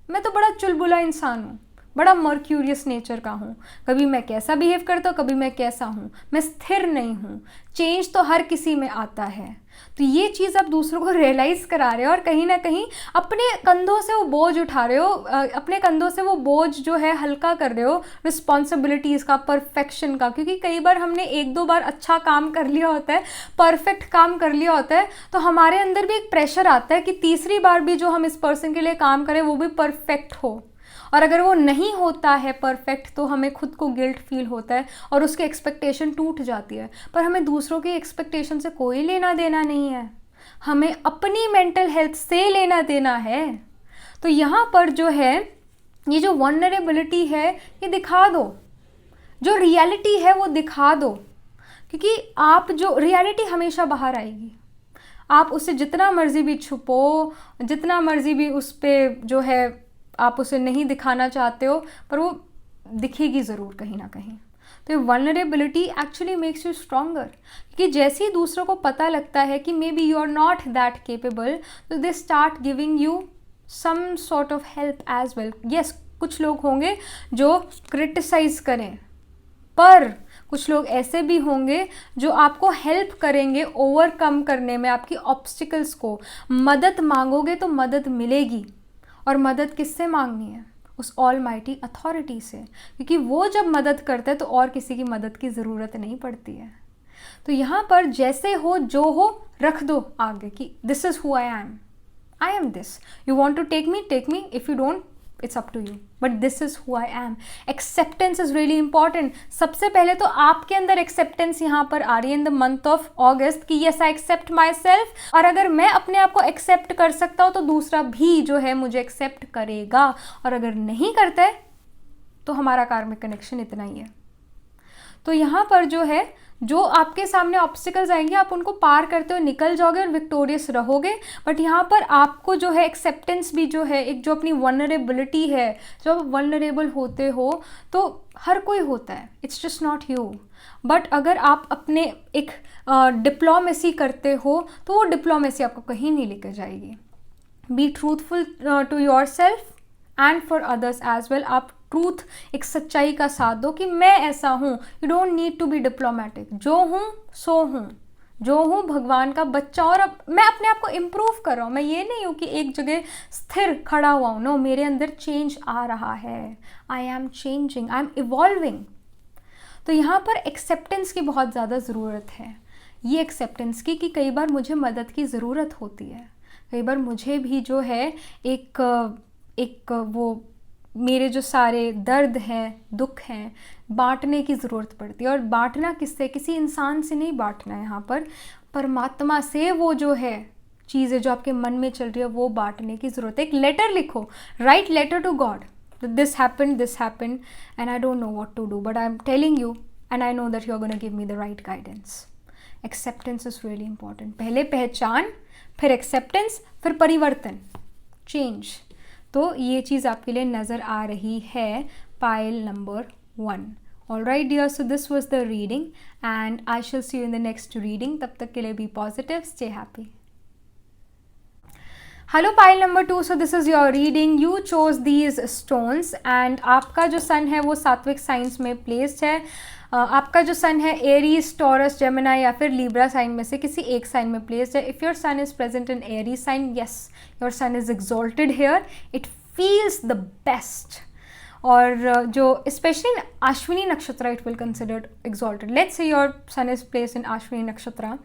मैं तो बड़ा चुलबुला इंसान हूँ, बड़ा मर्क्यूरियस नेचर का हूँ, कभी मैं कैसा बिहेव करता हूँ, कभी मैं कैसा हूँ, मैं स्थिर नहीं हूँ, चेंज तो हर किसी में आता है. तो ये चीज़ आप दूसरों को रियलाइज़ करा रहे हो, और कहीं ना कहीं अपने कंधों से वो बोझ उठा रहे हो, अपने कंधों से वो बोझ जो है हल्का कर रहे हो रिस्पॉन्सिबिलिटीज़ का, परफेक्शन का. क्योंकि कई बार हमने 1-2 बार अच्छा काम कर लिया होता है, परफेक्ट काम कर लिया होता है, तो हमारे अंदर भी एक प्रेशर आता है कि तीसरी बार भी जो हम इस पर्सन के लिए काम करें वो भी परफेक्ट हो. और अगर वो नहीं होता है परफेक्ट तो हमें खुद को गिल्ट फील होता है और उसकी एक्सपेक्टेशन टूट जाती है. पर हमें दूसरों की एक्सपेक्टेशन से कोई लेना देना नहीं है, हमें अपनी मेंटल हेल्थ से लेना देना है. तो यहाँ पर जो है ये जो वल्नरेबिलिटी है ये दिखा दो, जो रियलिटी है वो दिखा दो, क्योंकि आप जो रियलिटी हमेशा बाहर आएगी. आप उसे जितना मर्जी भी छुपो, जितना मर्जी भी उस पर जो है आप उसे नहीं दिखाना चाहते हो, पर वो दिखेगी ज़रूर कहीं ना कहीं. तो ये vulnerability actually makes you stronger, क्योंकि जैसे ही दूसरों को पता लगता है कि maybe you are not that capable, तो they start giving you some sort of help as well. Yes, कुछ लोग होंगे जो क्रिटिसाइज करें, पर कुछ लोग ऐसे भी होंगे जो आपको हेल्प करेंगे ओवरकम करने में आपकी ऑब्स्टिकल्स को. मदद मांगोगे तो मदद मिलेगी, और मदद किससे मांगनी है? उस ऑलमाइटी अथॉरिटी से, क्योंकि वो जब मदद करता है तो और किसी की मदद की ज़रूरत नहीं पड़ती है. तो यहाँ पर जैसे हो जो हो रख दो आगे कि this is who I am this. You want to take me, if you don't it's up to you, but this is who I am. Acceptance is really important. सबसे पहले तो आपके अंदर एक्सेप्टेंस यहाँ पर आ रही है in the month of August कि yes I accept myself, और अगर मैं अपने आप को एक्सेप्ट कर सकता हूँ तो दूसरा भी जो है मुझे एक्सेप्ट करेगा, और अगर नहीं करता है तो हमारा कार्मिक कनेक्शन इतना ही है. तो यहाँ पर जो है, जो आपके सामने ऑब्स्टिकल्स आएंगे आप उनको पार करते हुए निकल जाओगे और विक्टोरियस रहोगे. बट यहाँ पर आपको जो है एक्सेप्टेंस भी जो है, एक जो अपनी वल्नरेबिलिटी है, जब आप वल्नरेबल होते हो तो हर कोई होता है, it's just not you. But अगर आप अपने एक डिप्लोमेसी करते हो तो वो डिप्लोमेसी आपको कहीं नहीं लेकर जाएगी. Be truthful to yourself and for others as well. आप ट्रूथ, एक सच्चाई का साथ दो कि मैं ऐसा हूँ. You don't need to be diplomatic. जो हूँ सो हूँ, जो हूँ भगवान का बच्चा, और अब मैं अपने आप को इम्प्रूव कर रहा हूँ. मैं ये नहीं हूँ कि एक जगह स्थिर खड़ा हुआ हूँ. नो, मेरे अंदर चेंज आ रहा है. I am changing, I am evolving. तो यहाँ पर एक्सेप्टेंस की बहुत ज़्यादा ज़रूरत है. ये एक्सेप्टेंस की कि कई बार मुझे मदद की ज़रूरत होती है, कई बार मुझे भी जो है एक वो मेरे जो सारे दर्द हैं, दुख हैं, बांटने की ज़रूरत पड़ती है। और बांटना किससे? किसी इंसान से नहीं बांटना है यहाँ पर, परमात्मा से। वो जो है चीज़ें जो आपके मन में चल रही है वो बांटने की ज़रूरत है। एक लेटर लिखो, write letter to God, this happened and I don't know what to do, but I'm telling you and I know that you're going to give me the right guidance. Acceptance is really important. पहले पहचान, फिर acceptance, फिर परिवर्तन, change. तो ये चीज़ आपके लिए नज़र आ रही है pile number 1. Alright dear, so this was the reading and I shall see you in the next reading. तब तक के लिए be positive, stay happy. Hello pile number 2, so this is your reading. You chose these stones and आपका जो सन है वो सात्विक science में प्लेस्ड है. आपका जो सन है एरीज, टॉरस, जेमिनाई या फिर लीब्रा साइन में से किसी एक साइन में प्लेस्ड है. If your sun is present in Aries sign, yes your sun is exalted here, it feels the best. और जो specially in Ashwini nakshatra it will considered exalted. Let's say your sun is placed in Ashwini nakshatra.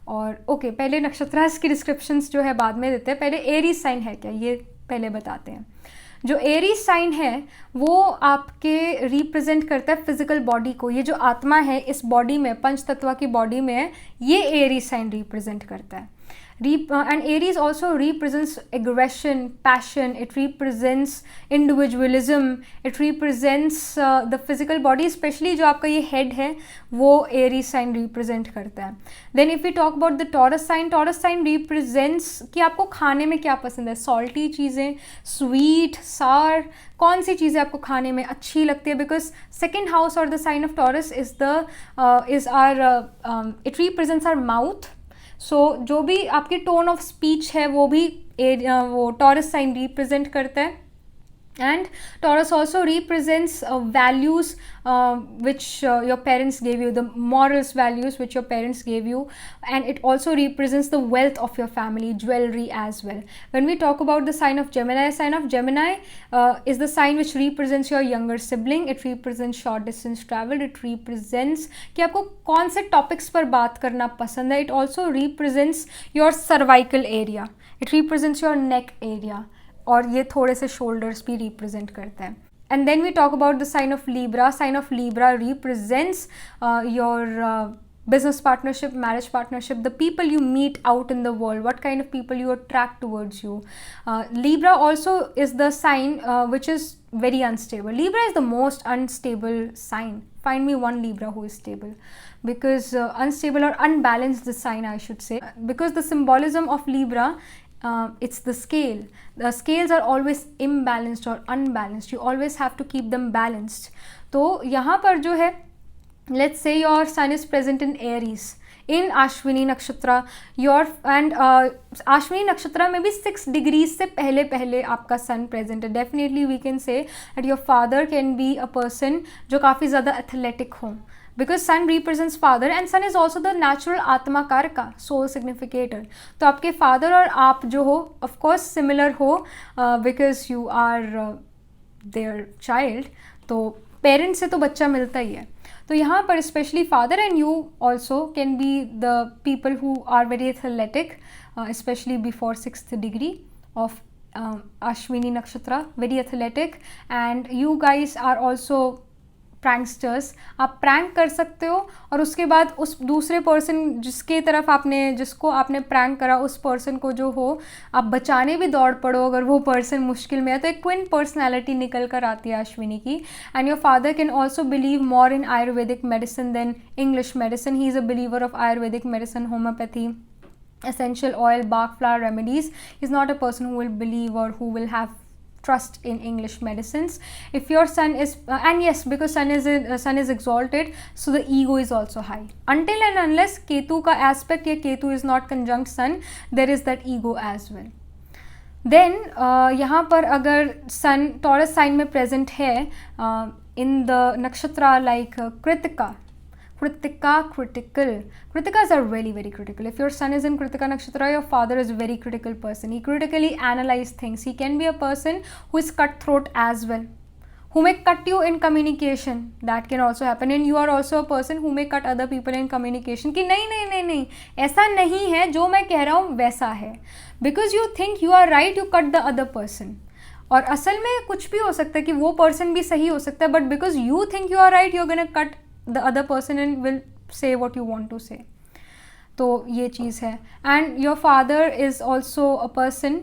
और okay पहले नक्षत्रास की descriptions जो है बाद में देते हैं, पहले एरीज साइन है क्या ये पहले बताते हैं. जो एरीज साइन है वो आपके रिप्रेजेंट करता है फिजिकल बॉडी को. ये जो आत्मा है इस बॉडी में, पंच तत्व की बॉडी में, ये एरीज साइन रिप्रेजेंट करता है. And Aries also represents aggression, passion, it represents individualism, it represents the physical body, especially जो आपका ये head है वो Aries sign represent करता है. Then if we talk about the Taurus sign represents कि आपको खाने में क्या पसंद है, salty चीज़ें, sweet, sour, कौन सी चीज़ें आपको खाने में अच्छी लगती है. बिकॉज सेकेंड हाउस और the sign of Taurus it represents our mouth. So जो भी आपकी टोन ऑफ स्पीच है वो भी वो टॉरस साइन रिप्रेजेंट करता है. And Taurus also represents values which your parents gave you, the morals values which your parents gave you, and it also represents the wealth of your family, jewelry as well. When we talk about the sign of Gemini is the sign which represents your younger sibling. It represents short distance travel. It represents कि आपको कौन से topics पर बात करना पसंद है. It also represents your cervical area. It represents your neck area. और ये थोड़े से शोल्डर्स भी रिप्रेजेंट करता है. And then we talk about the sign of Libra. Sign of Libra represents your business partnership, marriage partnership, the people you meet out in the world, what kind of people you attract towards you. Libra also is the sign which is very unstable. Libra is the most unstable sign. Find me one Libra who is stable, because unstable or unbalanced the sign I should say, because the symbolism of Libra, it's the scale. The scales are always imbalanced or unbalanced. You always have to keep them balanced. तो यहाँ पर जो है, let's say your sun is present in Aries, in Ashwini Nakshatra, and Ashwini Nakshatra में भी 6 degrees से पहले आपका sun present है. Definitely we can say that your father can be a person जो काफ़ी ज़्यादा athletic हो, because sun represents father and sun is also the natural Atmakaraka, soul significator. तो आपके father और आप जो हो of course similar हो, because you are their child. तो parents से तो बच्चा मिलता ही है. तो यहाँ पर especially father and you also can be the people who are very athletic, especially before 6th degree of Ashwini Nakshatra, very athletic, and you guys are also प्रैंकस्टर्स. आप प्रैंक कर सकते हो और उसके बाद उस दूसरे पर्सन जिसको आपने प्रैंक करा उस पर्सन को जो हो आप बचाने भी दौड़ पड़ो अगर वो पर्सन मुश्किल में है. तो एक ट्विन पर्सनैलिटी निकल कर आती है अश्विनी की. And your father can also believe more in Ayurvedic medicine than English medicine. He is a believer of Ayurvedic medicine, homeopathy, essential oil, bark flower remedies. He is not a person who will believe or who will have trust in English medicines. If your sun is and yes, because sun is exalted, so the ego is also high. Until and unless Ketu का aspect या Ketu is not conjunct sun, there is that ego as well. Then यहाँ पर अगर sun Taurus sign में present है in the nakshatra like Kritika, critical. Kritikas are really very critical. If your sun is in Kritika Nakshatra, your father is a very critical person. He critically analyzes things. He can be a person who is cutthroat as well, who may cut you in communication. That can also happen. And you are also a person who may cut other people in communication. कि नहीं ऐसा नहीं है जो मैं कह रहा हूँ वैसा है. Because you think you are right, you cut the other person. और असल में कुछ भी हो सकता है कि वो पर्सन भी सही हो सकता है, but because you think you are right, you are gonna cut the other person and will say what you want to say. तो ये चीज़ है. And your father is also a person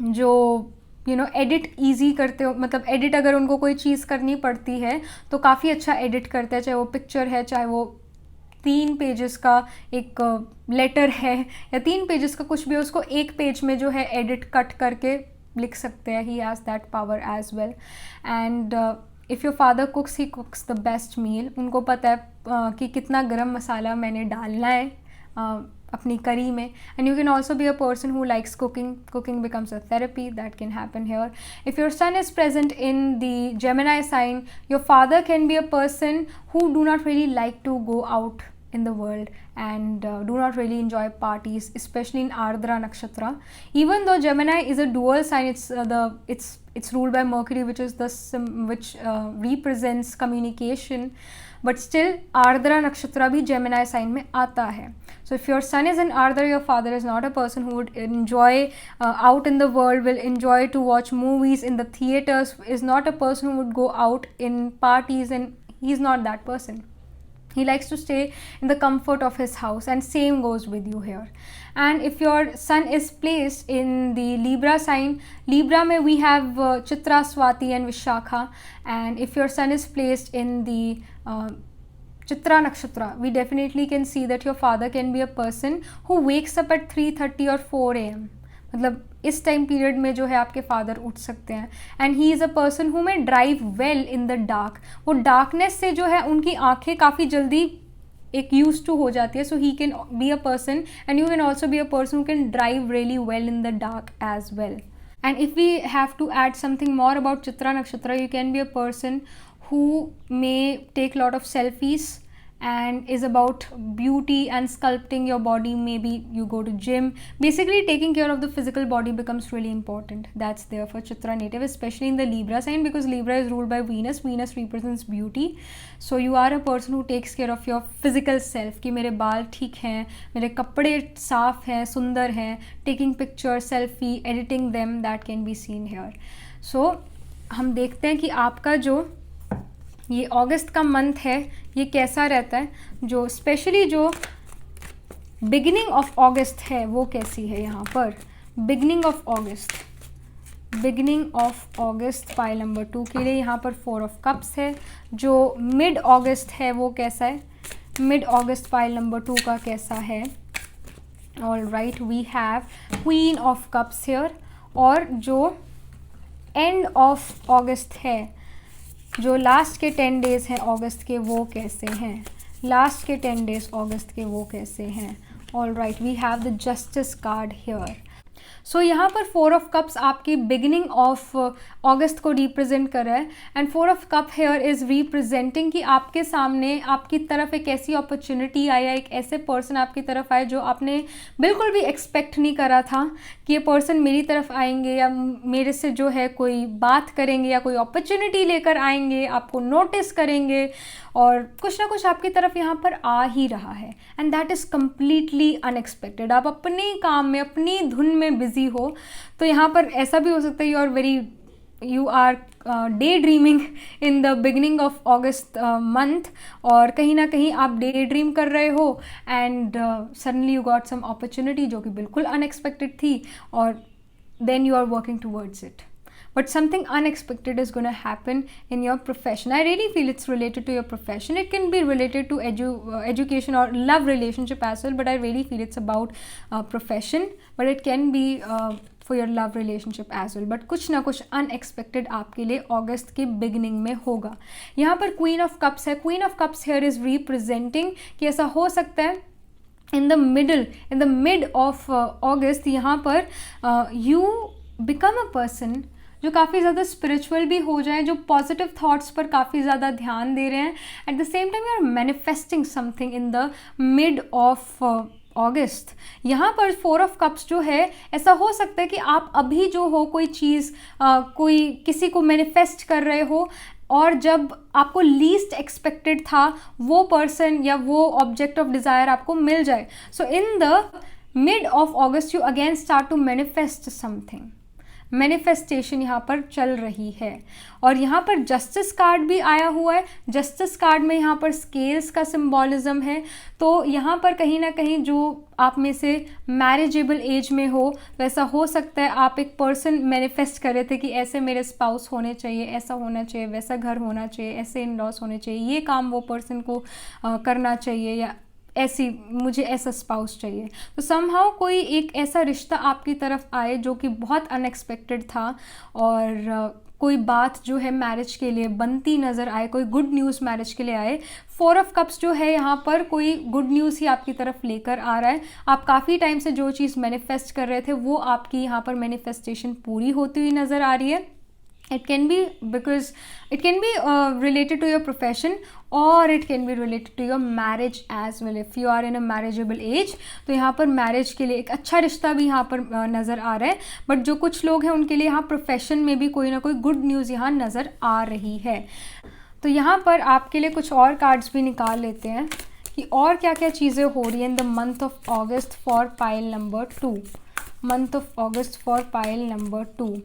जो एडिट ईजी करते हो, मतलब edit अगर उनको कोई चीज़ करनी पड़ती है तो काफ़ी अच्छा एडिट करते हैं, चाहे वो पिक्चर है, चाहे वो 3 पेजेस का एक लेटर है या 3 पेजेस का कुछ भी, उसको 1 पेज में जो है एडिट कट करके लिख सकते हैं. He has that power as well. And if your father cooks, he cooks the best meal. उनको पता है कि कितना गरम मसाला मैंने डालना है अपनी करी में. And you can also be a person who likes cooking. Cooking becomes a therapy that can happen here. If your sun is present in the Gemini sign, your father can be a person who do not really like to go out in the world and do not really enjoy parties, especially in Ardra Nakshatra. Even though Gemini is a dual sign, it's ruled by Mercury, which is which represents communication, but still Ardra Nakshatra bhi Gemini sign में आता है. So if your sun is in Ardra, your father is not a person who would enjoy out in the world, will enjoy to watch movies in the theaters, is not a person who would go out in parties, and he's not that person. He likes to stay in the comfort of his house, and same goes with you here. And if your sun is placed in the Libra sign, Libra mein we have Chitra, Swati and Vishakha. And if your sun is placed in the Chitra Nakshatra, we definitely can see that your father can be a person who wakes up at 3:30 or 4 a.m. मतलब इस time period में जो है आपके father उठ सकते हैं. And he is a person who may drive well in the dark. वो डार्कनेस से जो है उनकी आंखें काफ़ी जल्दी एक यूज टू हो जाती है. So he can be a person, and you can also be a person who can drive really well in the dark as well. And if we have to add something more about Chitra nakshatra, you can be a person who may take lot of selfies and is about beauty and sculpting your body. Maybe you go to gym. Basically taking care of the physical body becomes really important. That's there for Chitra native, especially in the Libra sign, because Libra is ruled by Venus. Venus represents beauty. So you are a person who takes care of your physical self, कि मेरे बाल ठीक हैं, मेरे कपड़े साफ हैं, सुंदर हैं. taking picture, selfie, editing them, that can be seen here. So हम देखते हैं कि आपका जो ये अगस्त का मंथ है ये कैसा रहता है. जो स्पेशली जो बिगिनिंग ऑफ अगस्त है वो कैसी है. यहाँ पर beginning of August pile number 2 के लिए यहाँ पर 4 ऑफ कप्स है. जो मिड अगस्त है वो कैसा है, मिड अगस्त पाइल नंबर 2 का कैसा है. All right, we have queen of cups here. और जो एंड ऑफ अगस्त है, जो लास्ट के 10 डेज हैं अगस्त के, वो कैसे हैं. लास्ट के 10 डेज अगस्त के वो कैसे हैं. All right, we have the justice card here. So यहाँ पर 4 ऑफ कप्स आपकी बिगिनिंग ऑफ अगस्त को रिप्रेजेंट कर रहा है. And 4 of cup here is representing कि आपके सामने आपकी तरफ एक ऐसी अपॉर्चुनिटी आई, एक ऐसे पर्सन आपकी तरफ आए जो आपने बिल्कुल भी एक्सपेक्ट नहीं करा था कि ये पर्सन मेरी तरफ आएंगे या मेरे से जो है कोई बात करेंगे या कोई अपॉर्चुनिटी लेकर आएंगे, आपको नोटिस करेंगे और कुछ ना कुछ आपकी तरफ यहाँ पर आ ही रहा है. And that is completely unexpected. आप अपने काम में अपनी धुन में बिजी हो, तो यहाँ पर ऐसा भी हो सकता है you are daydreaming in the beginning of August month, और कहीं ना कहीं आप daydream कर रहे हो and suddenly you got some opportunity जो कि बिल्कुल unexpected थी, और then you are working towards it. But something unexpected is going to happen in your profession. I really feel it's related to your profession. It can be related to education or love relationship as well, but I really feel it's about profession. But it can be for your love relationship as well. But कुछ ना कुछ unexpected आपके लिए अगस्त के beginning में होगा. यहाँ पर Queen of Cups है. Queen of Cups here is representing कि ऐसा हो सकता है in the mid of August, यहाँ पर you become a person जो काफ़ी ज़्यादा स्पिरिचुअल भी हो जाए, जो पॉजिटिव थॉट्स पर काफ़ी ज़्यादा ध्यान दे रहे हैं. At the same time you are manifesting something in the mid of August. यहाँ पर 4 ऑफ कप्स जो है, ऐसा हो सकता है कि आप अभी जो हो कोई चीज़ कोई किसी को मैनिफेस्ट कर रहे हो, और जब आपको लीस्ट एक्सपेक्टेड था वो पर्सन या वो ऑब्जेक्ट ऑफ डिज़ायर आपको मिल जाए. So in the mid of August you again start to manifest something. Manifestation यहाँ पर चल रही है। और यहाँ पर जस्टिस कार्ड भी आया हुआ है। जस्टिस कार्ड में यहाँ पर स्केल्स का सिंबॉलिज्म है। तो यहाँ पर कहीं ना कहीं जो आप में से मैरिजेबल एज में हो, वैसा हो सकता है आप एक पर्सन मैनिफेस्ट कर रहे थे कि ऐसे मेरे स्पाउस होने चाहिए, ऐसा होना चाहिए, वैसा घर होना चाहिए, ऐसे इन लॉस होने चाहिए, ये काम वो पर्सन को करना चाहिए, या ऐसी मुझे ऐसा स्पाउस चाहिए। तो समहाउ कोई एक ऐसा रिश्ता आपकी तरफ आए जो कि बहुत अनएक्सपेक्टेड था, और कोई बात जो है मैरिज के लिए बनती नज़र आए, कोई गुड न्यूज़ मैरिज के लिए आए। 4 ऑफ कप्स जो है यहाँ पर कोई गुड न्यूज़ ही आपकी तरफ लेकर आ रहा है। आप काफ़ी टाइम से जो चीज़ मैनिफेस्ट कर रहे थे वो आपकी यहाँ पर मैनिफेस्टेशन पूरी होती हुई नज़र आ रही है। It can be related to your profession, or it can be related to your marriage as well. If you are in a marriageable age, तो यहाँ पर मैरिज के लिए एक अच्छा रिश्ता भी यहाँ पर नज़र आ रहा है। बट जो कुछ लोग हैं उनके लिए यहाँ प्रोफेशन में भी कोई ना कोई गुड न्यूज़ यहाँ नज़र आ रही है। तो यहाँ पर आपके लिए कुछ और कार्ड्स भी निकाल लेते हैं कि और क्या क्या चीज़ें हो रही हैं in the month of August for pile number 2। Month of August for pile number 2।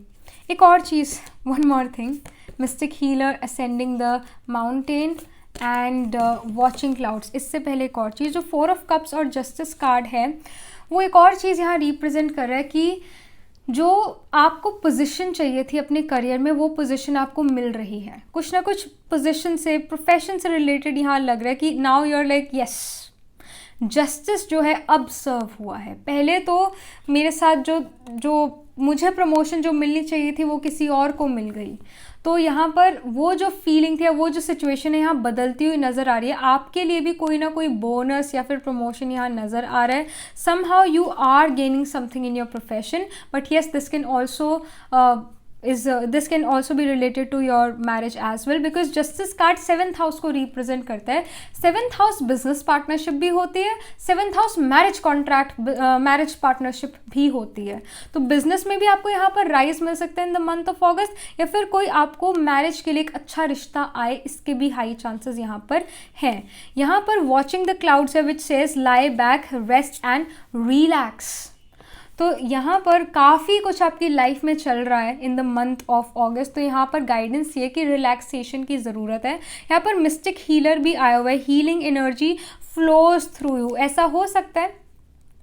एक और चीज़, one more thing, mystic healer, ascending the mountain and watching clouds. इससे पहले एक और चीज़, जो 4 ऑफ कप्स और जस्टिस कार्ड है, वो एक और चीज़ यहाँ रिप्रेजेंट कर रहा है कि जो आपको पोजीशन चाहिए थी अपने करियर में, वो पोजीशन आपको मिल रही है। कुछ ना कुछ पोजीशन से, प्रोफेशन से रिलेटेड यहाँ लग रहा है कि now you are like yes, justice जो है अब सर्व हुआ है। पहले तो मेरे साथ जो मुझे प्रमोशन जो मिलनी चाहिए थी वो किसी और को मिल गई। तो यहाँ पर वो जो फीलिंग थी, वो जो सिचुएशन है यहाँ बदलती हुई नज़र आ रही है। आपके लिए भी कोई ना कोई बोनस या फिर प्रमोशन यहाँ नज़र आ रहा है। Somehow you are gaining something in your profession, but yes this can also be related to your marriage as well, because justice card 7th house को रिप्रेजेंट करता है। 7th हाउस बिजनेस पार्टनरशिप भी होती है, 7th house marriage contract, marriage partnership भी होती है। तो बिजनेस में भी आपको यहाँ पर राइज मिल सकता है in the month of August, या फिर कोई आपको मैरिज के लिए एक अच्छा रिश्ता आए, इसके भी हाई चांसेस यहाँ पर हैं। यहाँ पर वॉचिंग द क्लाउड्स है which says lie back, rest and relax. तो यहाँ पर काफ़ी कुछ आपकी लाइफ में चल रहा है in the month of August. तो यहाँ पर गाइडेंस ये कि रिलैक्सेशन की ज़रूरत है। यहाँ पर मिस्टिक हीलर भी आया हुआ है, healing energy flows through you. ऐसा हो सकता है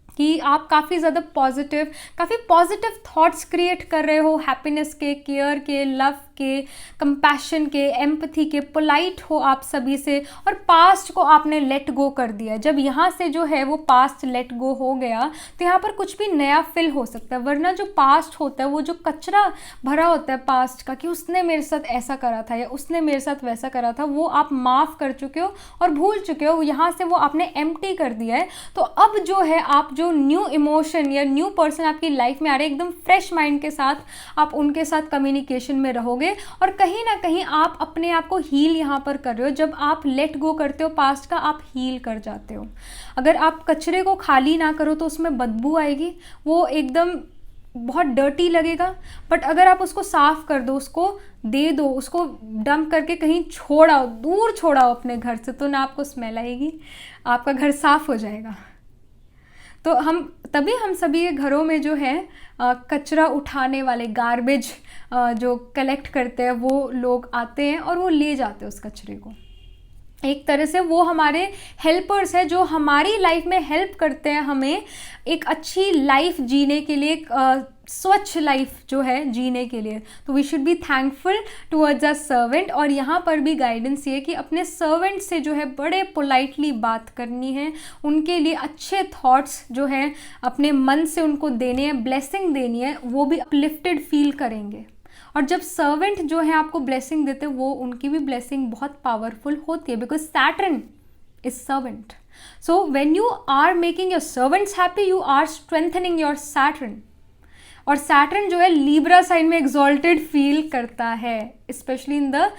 कि आप काफ़ी ज़्यादा पॉजिटिव थॉट्स क्रिएट कर रहे हो, हैप्पीनेस के, केयर के, लव के, कंपैशन के, एम्पथी के, पोलाइट हो आप सभी से, और पास्ट को आपने लेट गो कर दिया। जब यहाँ से जो है वो पास्ट लेट गो हो गया तो यहाँ पर कुछ भी नया फिल हो सकता है। वरना जो पास्ट होता है वो जो कचरा भरा होता है पास्ट का, कि उसने मेरे साथ ऐसा करा था या उसने मेरे साथ वैसा करा था, वो आप माफ़ कर चुके हो और भूल चुके हो। यहाँ से वो आपने एम्प्टी कर दिया है। तो अब जो है आप जो न्यू इमोशन या न्यू पर्सन आपकी लाइफ में आ रहे हैं, एकदम फ्रेश माइंड के साथ आप उनके साथ कम्युनिकेशन में रहोगे, और कहीं ना कहीं आप अपने आप को हील यहाँ पर कर रहे हो। जब आप लेट गो करते हो पास्ट का, आप हील कर जाते हो। अगर आप कचरे को खाली ना करो तो उसमें बदबू आएगी, वो एकदम बहुत डर्टी लगेगा। बट अगर आप उसको साफ कर दो, उसको दे दो, उसको डंप करके कहीं छोड़ाओ, दूर छोड़ाओ अपने घर से, तो ना आपको स्मेल आएगी, आपका घर साफ हो जाएगा। तो तभी हम सभी के घरों में जो है कचरा उठाने वाले, गार्बेज जो कलेक्ट करते हैं, वो लोग आते हैं और वो ले जाते हैं उस कचरे को। एक तरह से वो हमारे हेल्पर्स हैं जो हमारी लाइफ में हेल्प करते हैं हमें एक अच्छी लाइफ जीने के लिए, स्वच्छ लाइफ जो है जीने के लिए। तो we should be thankful towards a servant. और यहाँ पर भी गाइडेंस ये कि अपने सर्वेंट से जो है बड़े पोलाइटली बात करनी है, उनके लिए अच्छे थॉट्स जो हैं अपने मन से उनको देने हैं, ब्लेसिंग देनी है, वो भी अपलिफ्टेड फील करेंगे। और जब सर्वेंट जो है आपको ब्लेसिंग देते हैं, वो उनकी भी ब्लेसिंग बहुत पावरफुल होती है, because Saturn is servant. So when you are making your servants happy, you are strengthening your Saturn. और सैटर्न जो है लीब्रा साइन में एक्सॉल्टेड फील करता है, specially in the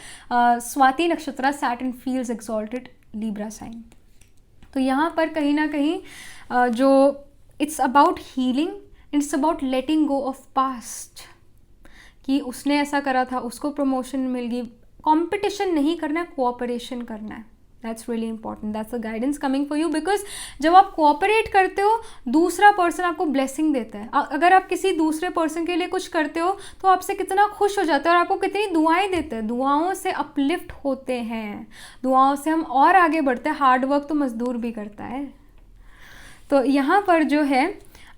Swati nakshatra, Saturn feels exalted Libra sign. तो यहाँ पर कहीं ना कहीं जो it's about healing, it's about letting go of past, कि उसने ऐसा करा था, उसको प्रमोशन मिल गई। कंपटीशन नहीं करना है, कोऑपरेशन करना है। That's really important, that's the guidance coming for you, because जब आप कोऑपरेट करते हो दूसरा पर्सन आपको ब्लेसिंग देता है। अगर आप किसी दूसरे पर्सन के लिए कुछ करते हो तो आपसे कितना खुश हो जाता है और आपको कितनी दुआएं देते हैं। दुआओं से अपलिफ्ट होते हैं, दुआओं से हम और आगे बढ़ते हैं। हार्ड वर्क तो मजदूर भी करता है। तो यहाँ पर जो है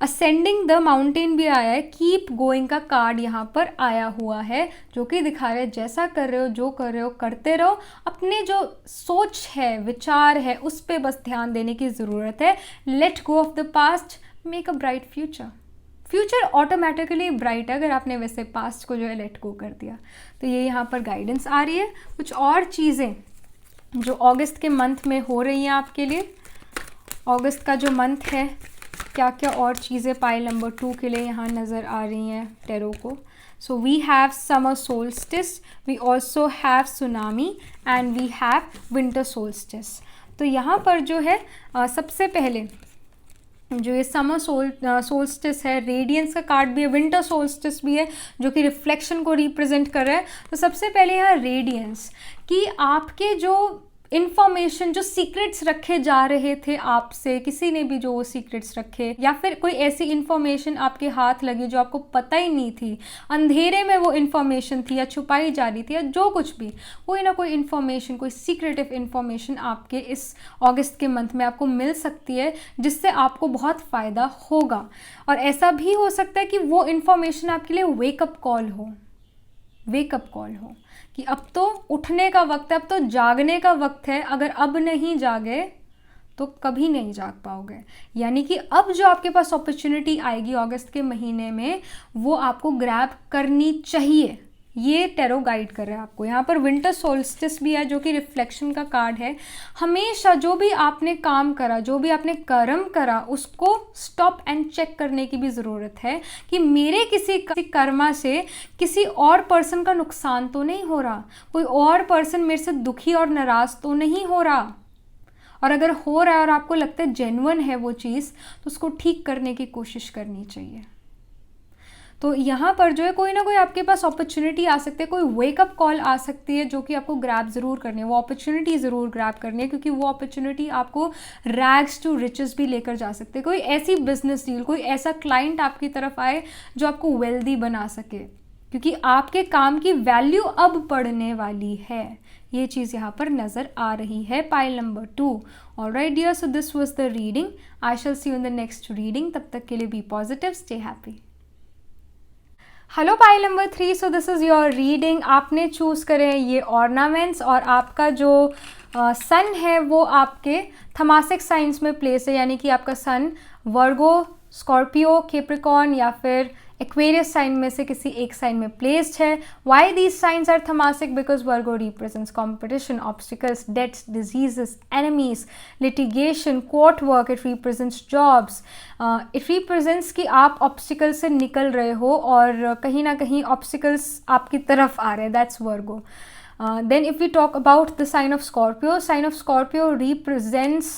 असेंडिंग द माउंटेन भी आया है, कीप गोइंग का कार्ड यहाँ पर आया हुआ है, जो कि दिखा रहे हैं जैसा कर रहे हो, जो कर रहे हो करते रहो। अपने जो सोच है, विचार है, उस पर बस ध्यान देने की ज़रूरत है। Let go of the past, make a bright future. Future automatically bright है अगर आपने वैसे पास्ट को जो है लेट गो कर दिया। तो ये यहाँ पर गाइडेंस आ रही है। कुछ और चीज़ें जो अगस्त के मंथ में हो रही हैं आपके लिए, अगस्त का जो मंथ है, क्या क्या और चीज़ें पाइल नंबर 2 के लिए यहाँ नज़र आ रही हैं टेरो को। So we have summer solstice, we also have tsunami and we have winter solstice. तो यहाँ पर जो है सबसे पहले जो ये समर सोल्स्टिस है, रेडियंस का कार्ड भी है, विंटर सोल्स्टिस भी है जो कि रिफ्लेक्शन को रिप्रेजेंट कर रहा है। तो सबसे पहले यहाँ रेडियंस कि आपके जो इन्फॉर्मेशन, जो सीक्रेट्स रखे जा रहे थे आपसे, किसी ने भी जो वो सीक्रेट्स रखे, या फिर कोई ऐसी इन्फॉर्मेशन आपके हाथ लगी जो आपको पता ही नहीं थी, अंधेरे में वो इन्फॉर्मेशन थी या छुपाई जा रही थी या जो कुछ भी, कोई ना कोई इन्फॉर्मेशन, कोई सीक्रेटिव इन्फॉर्मेशन आपके इस अगस्त के मंथ में आपको मिल सकती है, जिससे आपको बहुत फ़ायदा होगा। और ऐसा भी हो सकता है कि वो इन्फॉर्मेशन आपके लिए वेकअप कॉल हो, वेकअप कॉल हो कि अब तो उठने का वक्त है, अब तो जागने का वक्त है। अगर अब नहीं जागे तो कभी नहीं जाग पाओगे। यानी कि अब जो आपके पास अपॉर्चुनिटी आएगी अगस्त के महीने में, वो आपको ग्रैब करनी चाहिए। ये टेरो गाइड कर रहा है आपको। यहाँ पर विंटर सोल्स्टिस भी है जो कि रिफ्लेक्शन का कार्ड है। हमेशा जो भी आपने काम करा, जो भी आपने कर्म करा, उसको स्टॉप एंड चेक करने की भी ज़रूरत है कि मेरे किसी कर्मा से किसी और पर्सन का नुकसान तो नहीं हो रहा, कोई और पर्सन मेरे से दुखी और नाराज़ तो नहीं हो रहा। और अगर हो रहा है और आपको लगता है जेन्युइन है वो चीज़, तो उसको ठीक करने की कोशिश करनी चाहिए। तो यहाँ पर जो है कोई ना कोई आपके पास अपॉर्चुनिटी आ सकती है, कोई वेकअप कॉल आ सकती है जो कि आपको ग्रैब ज़रूर करनी है, वो अपॉर्चुनिटी ज़रूर ग्रैब करनी है, क्योंकि वो अपॉर्चुनिटी आपको रैग्स टू रिचेस भी लेकर जा सकते हैं। कोई ऐसी बिजनेस डील, कोई ऐसा क्लाइंट आपकी तरफ आए जो आपको वेल्दी बना सके, क्योंकि आपके काम की वैल्यू अब बढ़ने वाली है। ये चीज़ यहाँ पर नज़र आ रही है pile number 2। All right dear, so this was the reading. I shall see you in the next reading. तब तक के लिए be positive, stay happy. Hello pile number 3, so this is your reading. आपने चूज़ करे ये ऑर्नामेंट्स और आपका जो सन है वो आपके थमासिक साइंस में प्लेस है, यानी कि आपका सन वर्गो, स्कॉर्पियो, कैप्रिकॉर्न या फिर एक्वेरियस साइन में से किसी एक साइन में प्लेस्ड है। Why these signs are tamasic? Because Virgo represents competition, obstacles, debts, diseases, enemies, litigation, court work. It represents jobs. It represents कि आप ऑब्स्टिकल से निकल रहे हो और कहीं ना कहीं ऑब्स्टिकल्स आपकी तरफ आ रहे हैं। That's Virgo. Then if we talk about the sign of Scorpio represents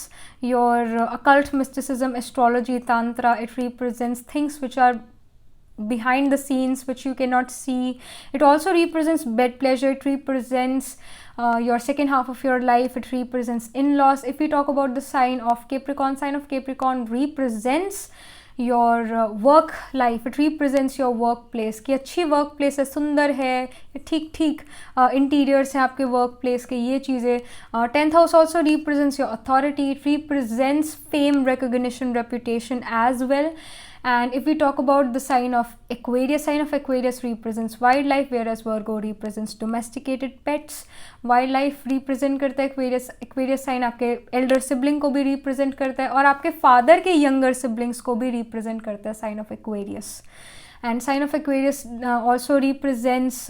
your occult mysticism, astrology, tantra. It represents things which are behind the scenes, which you cannot see. It also represents bed pleasure. It represents your second half of your life. It represents in-laws. If we talk about the sign of Capricorn represents your work life. It represents your workplace कि अच्छी work place है, सुंदर है, ठीक ठीक interiors हैं आपके work place के, ये चीज़ें. 10th house also represents your authority. It represents fame, recognition, reputation as well. And if we talk about the sign of Aquarius represents wildlife, whereas Virgo represents domesticated pets. Wildlife represent करता है Aquarius sign, आपके elder sibling को भी represent करता है और आपके father के younger siblings को भी represent करता है sign of Aquarius. And sign of Aquarius also represents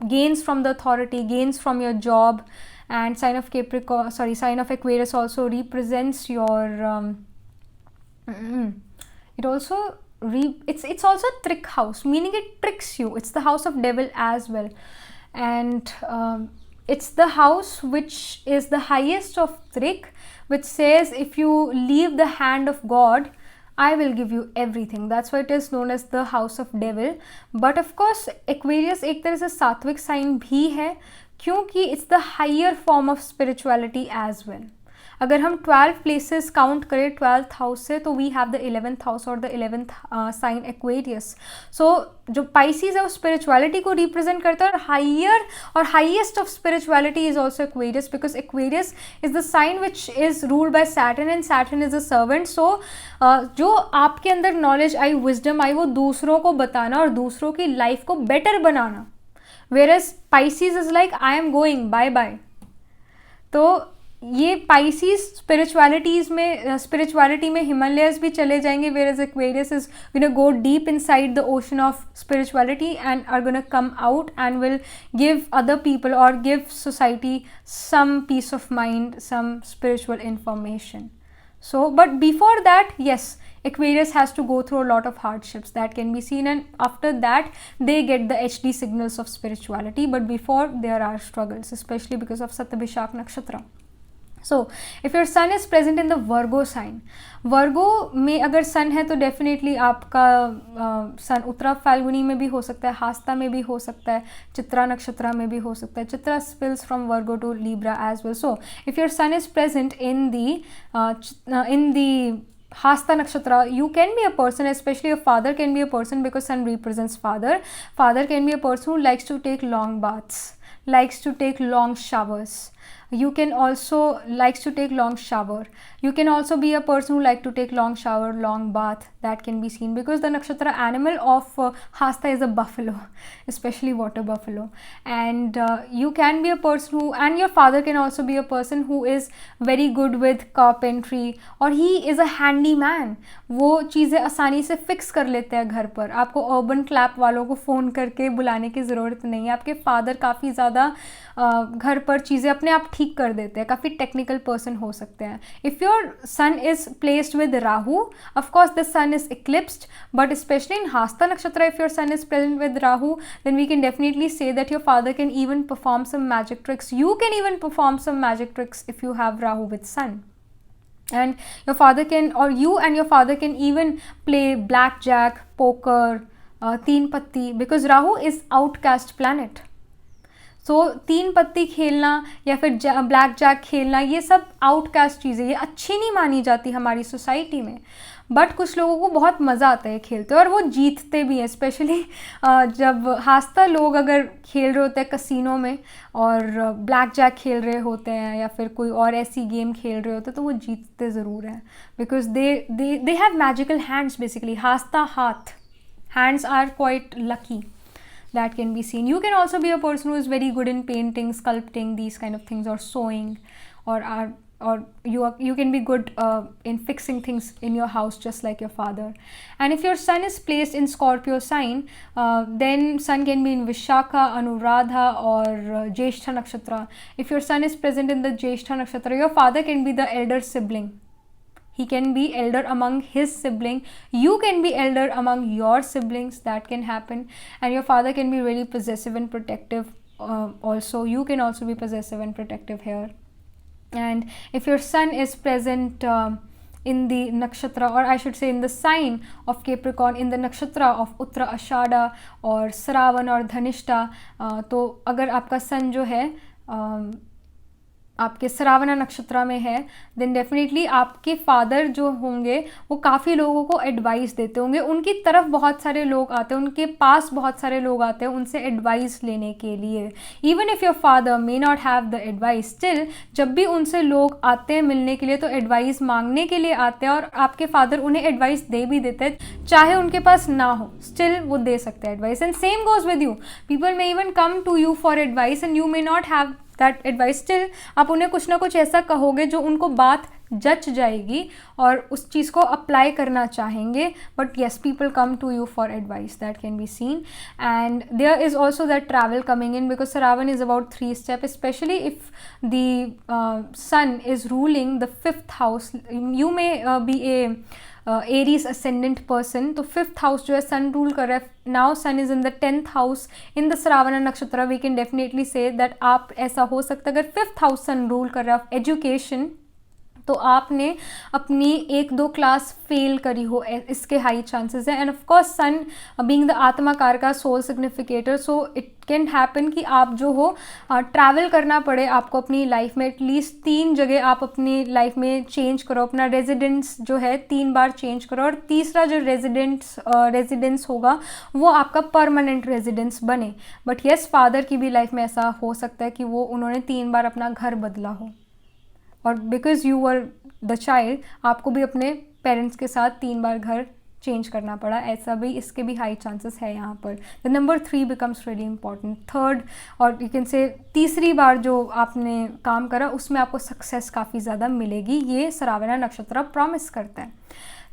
gains from the authority, gains from your job. And sign of Aquarius also represents your it also it's also a trick house, meaning it tricks you. It's the house of devil as well. And it's the house which is the highest of trick, which says if you leave the hand of God, I will give you everything. That's why it is known as the house of devil. But of course Aquarius एक तरह से सात्विक sign भी है, क्योंकि it's the higher form of spirituality as well. अगर हम 12 places count करें 12th हाउस से, तो we have the 11th house और the 11th sign Aquarius. So जो पाइसिस है वो स्पिरिचुअलिटी को रिप्रेजेंट करता है, और हायर और highest of spirituality is also Aquarius, because Aquarius is the sign which is ruled by Saturn and Saturn is a servant. So जो आपके अंदर नॉलेज आई, विजडम आई, वो दूसरों को बताना और दूसरों की लाइफ को बेटर बनाना। Whereas Pisces is like I am going, bye bye. तो ये पाइसिस स्पिरिचुअलिटी में हिमालयस भी चले जाएंगे, whereas Aquarius is gonna go deep inside the ocean of spirituality and are gonna come out and will give other people और give society some peace of mind, some spiritual information. So but before that, yes, Aquarius has to go through a lot of hardships that can be seen, and after that they get the HD signals of spirituality, but before there are struggles, especially because of Sattva Nakshatra. So if your sun is present in the Virgo sign, Virgo में अगर sun है तो definitely आपका sun Uttara Phalguni में भी हो सकता है, हास्ता में भी हो सकता है, चित्रा नक्षत्रा में भी हो सकता है. Chitra spills from Virgo to Libra as well. So if your sun is present in the Hasta Nakshatra, you can be a person, especially a father can be a person, because sun represents father. Father can be a person who likes to take long baths, likes to take long showers. You can also likes to take long shower. You can also be a person who like to take long shower, long bath. That can be seen because the nakshatra animal of Hasta is a buffalo, especially water buffalo. And you can be a person who, and your father can also be a person who is very good with carpentry, or he is a handyman. वो चीज़ें आसानी से fix कर लेते हैं घर पर. आपको अर्बन क्लैप वालों को फ़ोन करके बुलाने की ज़रूरत नहीं है. आपके फादर काफ़ी ज़्यादा घर पर चीज़ें अपने आप ठीक कर देते हैं, काफ़ी टेक्निकल पर्सन हो सकते हैं. If your sun is placed with Rahu, of course the sun is eclipsed, but specially in Hasta nakshatra, if your sun is present with Rahu, then we can definitely say that your father can even perform some magic tricks. You can even perform some magic tricks if you have Rahu with sun. And your father can, or you and your father can even play blackjack, poker, teen patti, because Rahu is outcast planet. सो तीन पत्ती खेलना या फिर black Jack खेलना, ये सब outcast चीज़ें, ये अच्छी नहीं मानी जाती हमारी सोसाइटी में, बट कुछ लोगों को बहुत मज़ा आता है खेलते, और वो जीतते भी हैं. स्पेशली जब हास्ता लोग अगर खेल रहे होते हैं कसिनो में और ब्लैक जैक खेल रहे होते हैं या फिर कोई और ऐसी गेम खेल रहे होते हैं, तो वो जीतते ज़रूर हैं, because they have magical hands. Basically Hasta हाथ, hands are quite lucky. That can be seen. You can also be a person who is very good in painting, sculpting, these kind of things, or sewing, or you can be good in fixing things in your house, just like your father. And if your sun is placed in Scorpio sign, then sun can be in Vishakha, Anuradha, or Jyeshtha Nakshatra. If your sun is present in the Jyeshtha Nakshatra, your father can be the elder sibling. He can be elder among his sibling. You can be elder among your siblings. That can happen. And your father can be really possessive and protective also. You can also be possessive and protective here. And if your sun is present in the nakshatra, or I should say in the sign of Capricorn, in the nakshatra of Uttara Ashada or Sravan or Dhanishta, तो अगर आपका sun जो है आपके श्रावणा नक्षत्र में है, then definitely आपके फादर जो होंगे वो काफ़ी लोगों को एडवाइस देते होंगे. उनकी तरफ बहुत सारे लोग आते हैं, उनके पास बहुत सारे लोग आते हैं उनसे एडवाइस लेने के लिए. Even if your father may not have the advice, still जब भी उनसे लोग आते हैं मिलने के लिए तो एडवाइस मांगने के लिए आते हैं, और आपके फादर उन्हें एडवाइस दे भी देते हैं, चाहे उनके पास ना हो, स्टिल वो दे सकते हैं advice. And same goes with you. People may even come to you for advice and you may not have that advice, still आप उन्हें कुछ ना कुछ ऐसा कहोगे जो उनको बात जच जाएगी और उस चीज़ को अप्लाई करना चाहेंगे. But yes, people come to you for advice. That can be seen. And there is also that travel coming in, because Sravan is about 3 steps, especially if the sun is ruling the 5th house. You may be a Aries ascendant person, तो 5th house जो है sun rule कर रहा है. Now sun is in the 10th house in the Sravana Nakshatra. We can definitely say that आप ऐसा हो सकता है अगर 5th house sun rule कर रहा है of education, तो आपने अपनी 1-2 क्लास फेल करी हो, इसके हाई चांसेस हैं। And of course sun being the atmakaraka soul significator, so it can happen कि आप जो हो ट्रैवल करना पड़े आपको अपनी लाइफ में। एटलीस्ट 3 जगह आप अपनी लाइफ में चेंज करो, अपना रेजिडेंस जो है 3 बार चेंज करो, और तीसरा जो रेजिडेंस होगा वो आपका परमानेंट रेजिडेंस बने। बट येस, फादर की भी लाइफ में ऐसा हो सकता है कि वो उन्होंने 3 बार अपना घर बदला हो, और because you were the child आपको भी अपने पेरेंट्स के साथ 3 बार घर चेंज करना पड़ा। ऐसा भी, इसके भी हाई चांसेस है यहाँ पर। The number 3 becomes really important. Third, और यू कैन से तीसरी बार जो आपने काम करा उसमें आपको सक्सेस काफ़ी ज़्यादा मिलेगी, ये श्रावण नक्षत्र प्रॉमिस करता है।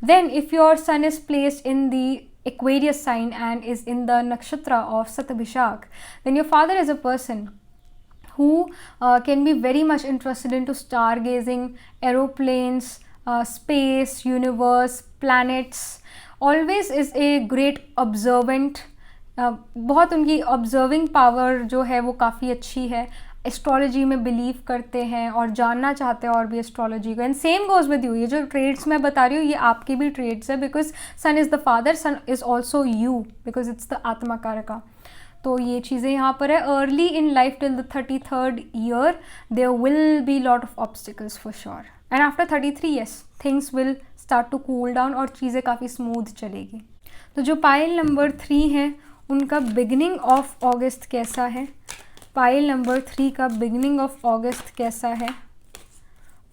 Then if your sun is placed in the Aquarius sign and is in the nakshatra of Sattva, then your father is a person who can be very much interested into stargazing, aeroplanes, space, universe, planets. Always is a great observant. बहुत उनकी observing power जो है वो काफ़ी अच्छी है। Astrology में believe करते हैं और जानना चाहते हैं और भी एस्ट्रोलॉजी को। And same goes with you, ये जो ट्रेड्स मैं बता रही हूँ ये आपके भी ट्रेड्स है, because sun is the father, sun is also you, because it's the atmakaraka. तो ये चीज़ें यहाँ पर है। Early in life till the 33rd year there will be lot of obstacles for sure, and after 33 yes things will start to cool down और चीज़ें काफ़ी smooth चलेगी। तो जो पाइल नंबर 3 है उनका बिगिनिंग ऑफ अगस्त कैसा है? पाइल नंबर 3 का बिगिनिंग ऑफ अगस्त कैसा है?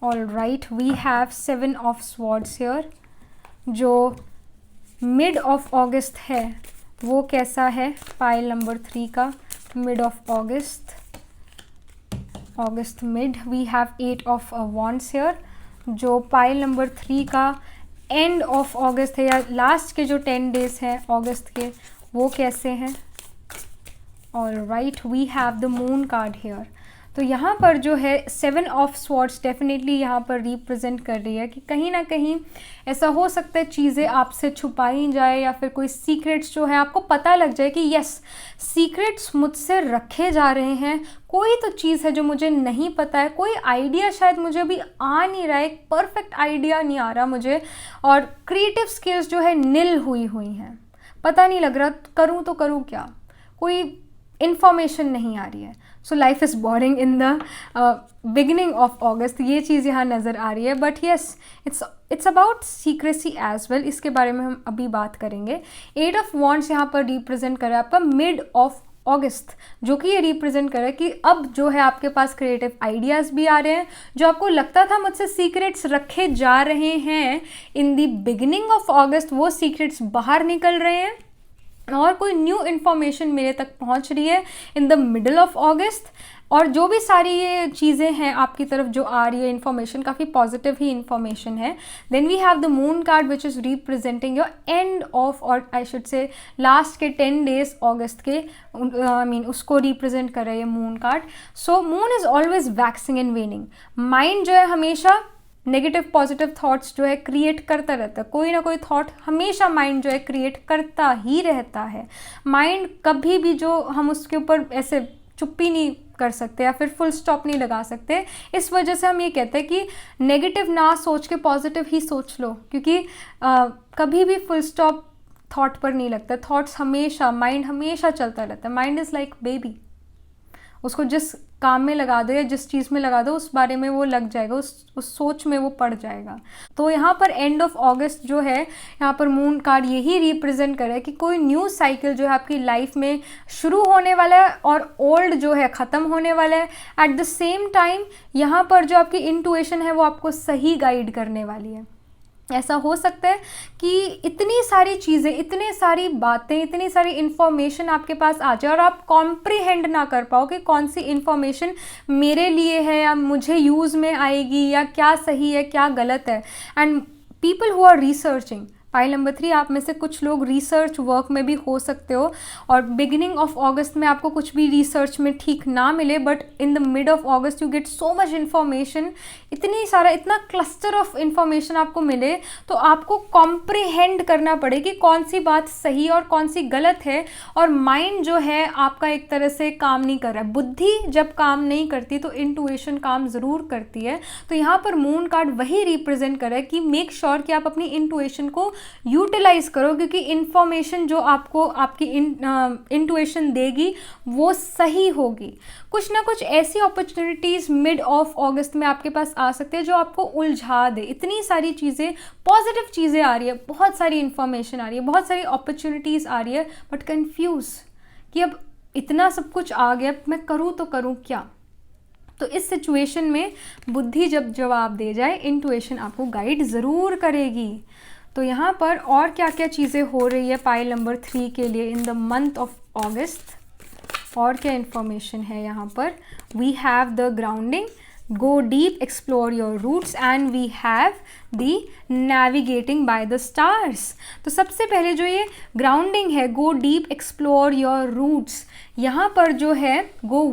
All right, we have 7 of swords here. जो मिड ऑफ अगस्त है वो कैसा है? पाइल नंबर 3 का mid of August mid, we have 8 of wands here. जो पाइल नंबर 3 का एंड ऑफ अगस्त है या लास्ट के जो 10 डेज हैं अगस्त के, वो कैसे हैं? All right, we have the moon card here. तो यहाँ पर जो है 7 ऑफ स्वॉर्ड्स डेफिनेटली यहाँ पर रिप्रेजेंट कर रही है कि कहीं ना कहीं ऐसा हो सकता है चीज़ें आपसे छुपाई जाए, या फिर कोई सीक्रेट्स जो है आपको पता लग जाए कि यस सीक्रेट्स मुझसे रखे जा रहे हैं, कोई तो चीज़ है जो मुझे नहीं पता है, कोई आइडिया शायद मुझे अभी आ नहीं रहा है, एक परफेक्ट आइडिया नहीं आ रहा मुझे, और क्रिएटिव स्किल्स जो है निल हुई हैं, पता नहीं लग रहा करूँ तो करूँ क्या, कोई इन्फॉर्मेशन नहीं आ रही है। So life is boring in the beginning of August, ये चीज़ यहाँ नज़र आ रही है। But yes, it's about secrecy as well, इसके बारे में हम अभी बात करेंगे। 8 ऑफ वॉन्ड्स यहाँ पर रिप्रेजेंट कर रहा है आपका मिड ऑफ अगस्त, जो कि ये रिप्रेजेंट कर रहा है कि अब जो है आपके पास क्रिएटिव आइडियाज़ भी आ रहे हैं। जो आपको लगता था मुझसे सीक्रेट्स रखे जा रहे हैं इन द बिगिनिंग ऑफ अगस्त, वो सीक्रेट्स बाहर निकल रहे हैं और कोई न्यू इन्फॉर्मेशन मेरे तक पहुंच रही है in the middle of August. और जो भी सारी ये चीज़ें हैं आपकी तरफ जो आ रही है इन्फॉर्मेशन, काफ़ी पॉजिटिव ही इन्फॉर्मेशन है। Then we have the moon card which is representing your end of, और आई शुड से लास्ट के 10 डेज अगस्त के, आई मीन उसको रिप्रेजेंट कर रहा है ये moon card. So moon is always waxing and वेनिंग। Mind जो है हमेशा नेगेटिव पॉजिटिव थॉट्स जो है क्रिएट करता रहता है, कोई ना कोई थॉट हमेशा माइंड जो है क्रिएट करता ही रहता है। माइंड कभी भी जो हम उसके ऊपर ऐसे चुप्पी नहीं कर सकते या फिर फुल स्टॉप नहीं लगा सकते। इस वजह से हम ये कहते हैं कि नेगेटिव ना सोच के पॉजिटिव ही सोच लो, क्योंकि कभी भी फुल स्टॉप थॉट पर नहीं लगता। थॉट्स हमेशा, माइंड हमेशा चलता रहता है। माइंड इज़ लाइक बेबी, उसको जिस काम में लगा दो या जिस चीज़ में लगा दो उस बारे में वो लग जाएगा, उस सोच में वो पड़ जाएगा। तो यहाँ पर एंड ऑफ अगस्त जो है, यहाँ पर मून कार्ड यही रिप्रेजेंट कर रहा है कि कोई न्यू साइकिल जो है आपकी लाइफ में शुरू होने वाला है और ओल्ड जो है ख़त्म होने वाला है। एट द सेम टाइम यहाँ पर जो आपकी इंट्यूशन है वो आपको सही गाइड करने वाली है। ऐसा हो सकता है कि इतनी सारी चीज़ें, इतनी सारी बातें, इतनी सारी इन्फॉर्मेशन आपके पास आ जाए और आप कॉम्प्रीहेंड ना कर पाओ कि कौन सी इन्फॉर्मेशन मेरे लिए है या मुझे यूज़ में आएगी या क्या सही है क्या गलत है। And people who are researching, pile number 3, आप में से कुछ लोग रिसर्च वर्क में भी हो सकते हो और बिगिनिंग ऑफ अगस्त में आपको कुछ भी रिसर्च में ठीक ना मिले, but in the mid of August you get so much information, इतना क्लस्टर ऑफ इंफॉर्मेशन आपको मिले, तो आपको कॉम्प्रिहेंड करना पड़े कि कौन सी बात सही और कौन सी गलत है। और माइंड जो है आपका एक तरह से काम नहीं कर रहा है, बुद्धि जब काम नहीं करती तो इंटुइशन काम ज़रूर करती है। तो यहाँ पर मून कार्ड वही रिप्रेजेंट कर रहा है कि मेक श्योर कि आप अपनी इंटुइशन को यूटिलाइज करो, क्योंकि इंफॉर्मेशन जो आपको आपकी इंटुइशन देगी वो सही होगी। कुछ ना कुछ ऐसी अपॉर्चुनिटीज़ मिड ऑफ अगस्त में आपके पास आ सकते हैं जो आपको उलझा दे। इतनी सारी चीज़ें, पॉजिटिव चीज़ें आ रही है, बहुत सारी इंफॉर्मेशन आ रही है, बहुत सारी अपॉर्चुनिटीज़ आ रही है, बट कंफ्यूज कि अब इतना सब कुछ आ गया, मैं करूँ तो करूँ क्या। तो इस सिचुएशन में बुद्धि जब जवाब दे जाए, इंटुइशन आपको गाइड ज़रूर करेगी। तो यहाँ पर और क्या क्या चीज़ें हो रही है पाइल नंबर 3 के लिए in the month of August, और क्या इन्फॉर्मेशन है यहाँ पर। We have the grounding, go deep, explore your roots, and we have the navigating by the stars. तो सबसे पहले जो ये ग्राउंडिंग है, go deep, explore your roots, यहाँ पर जो है गो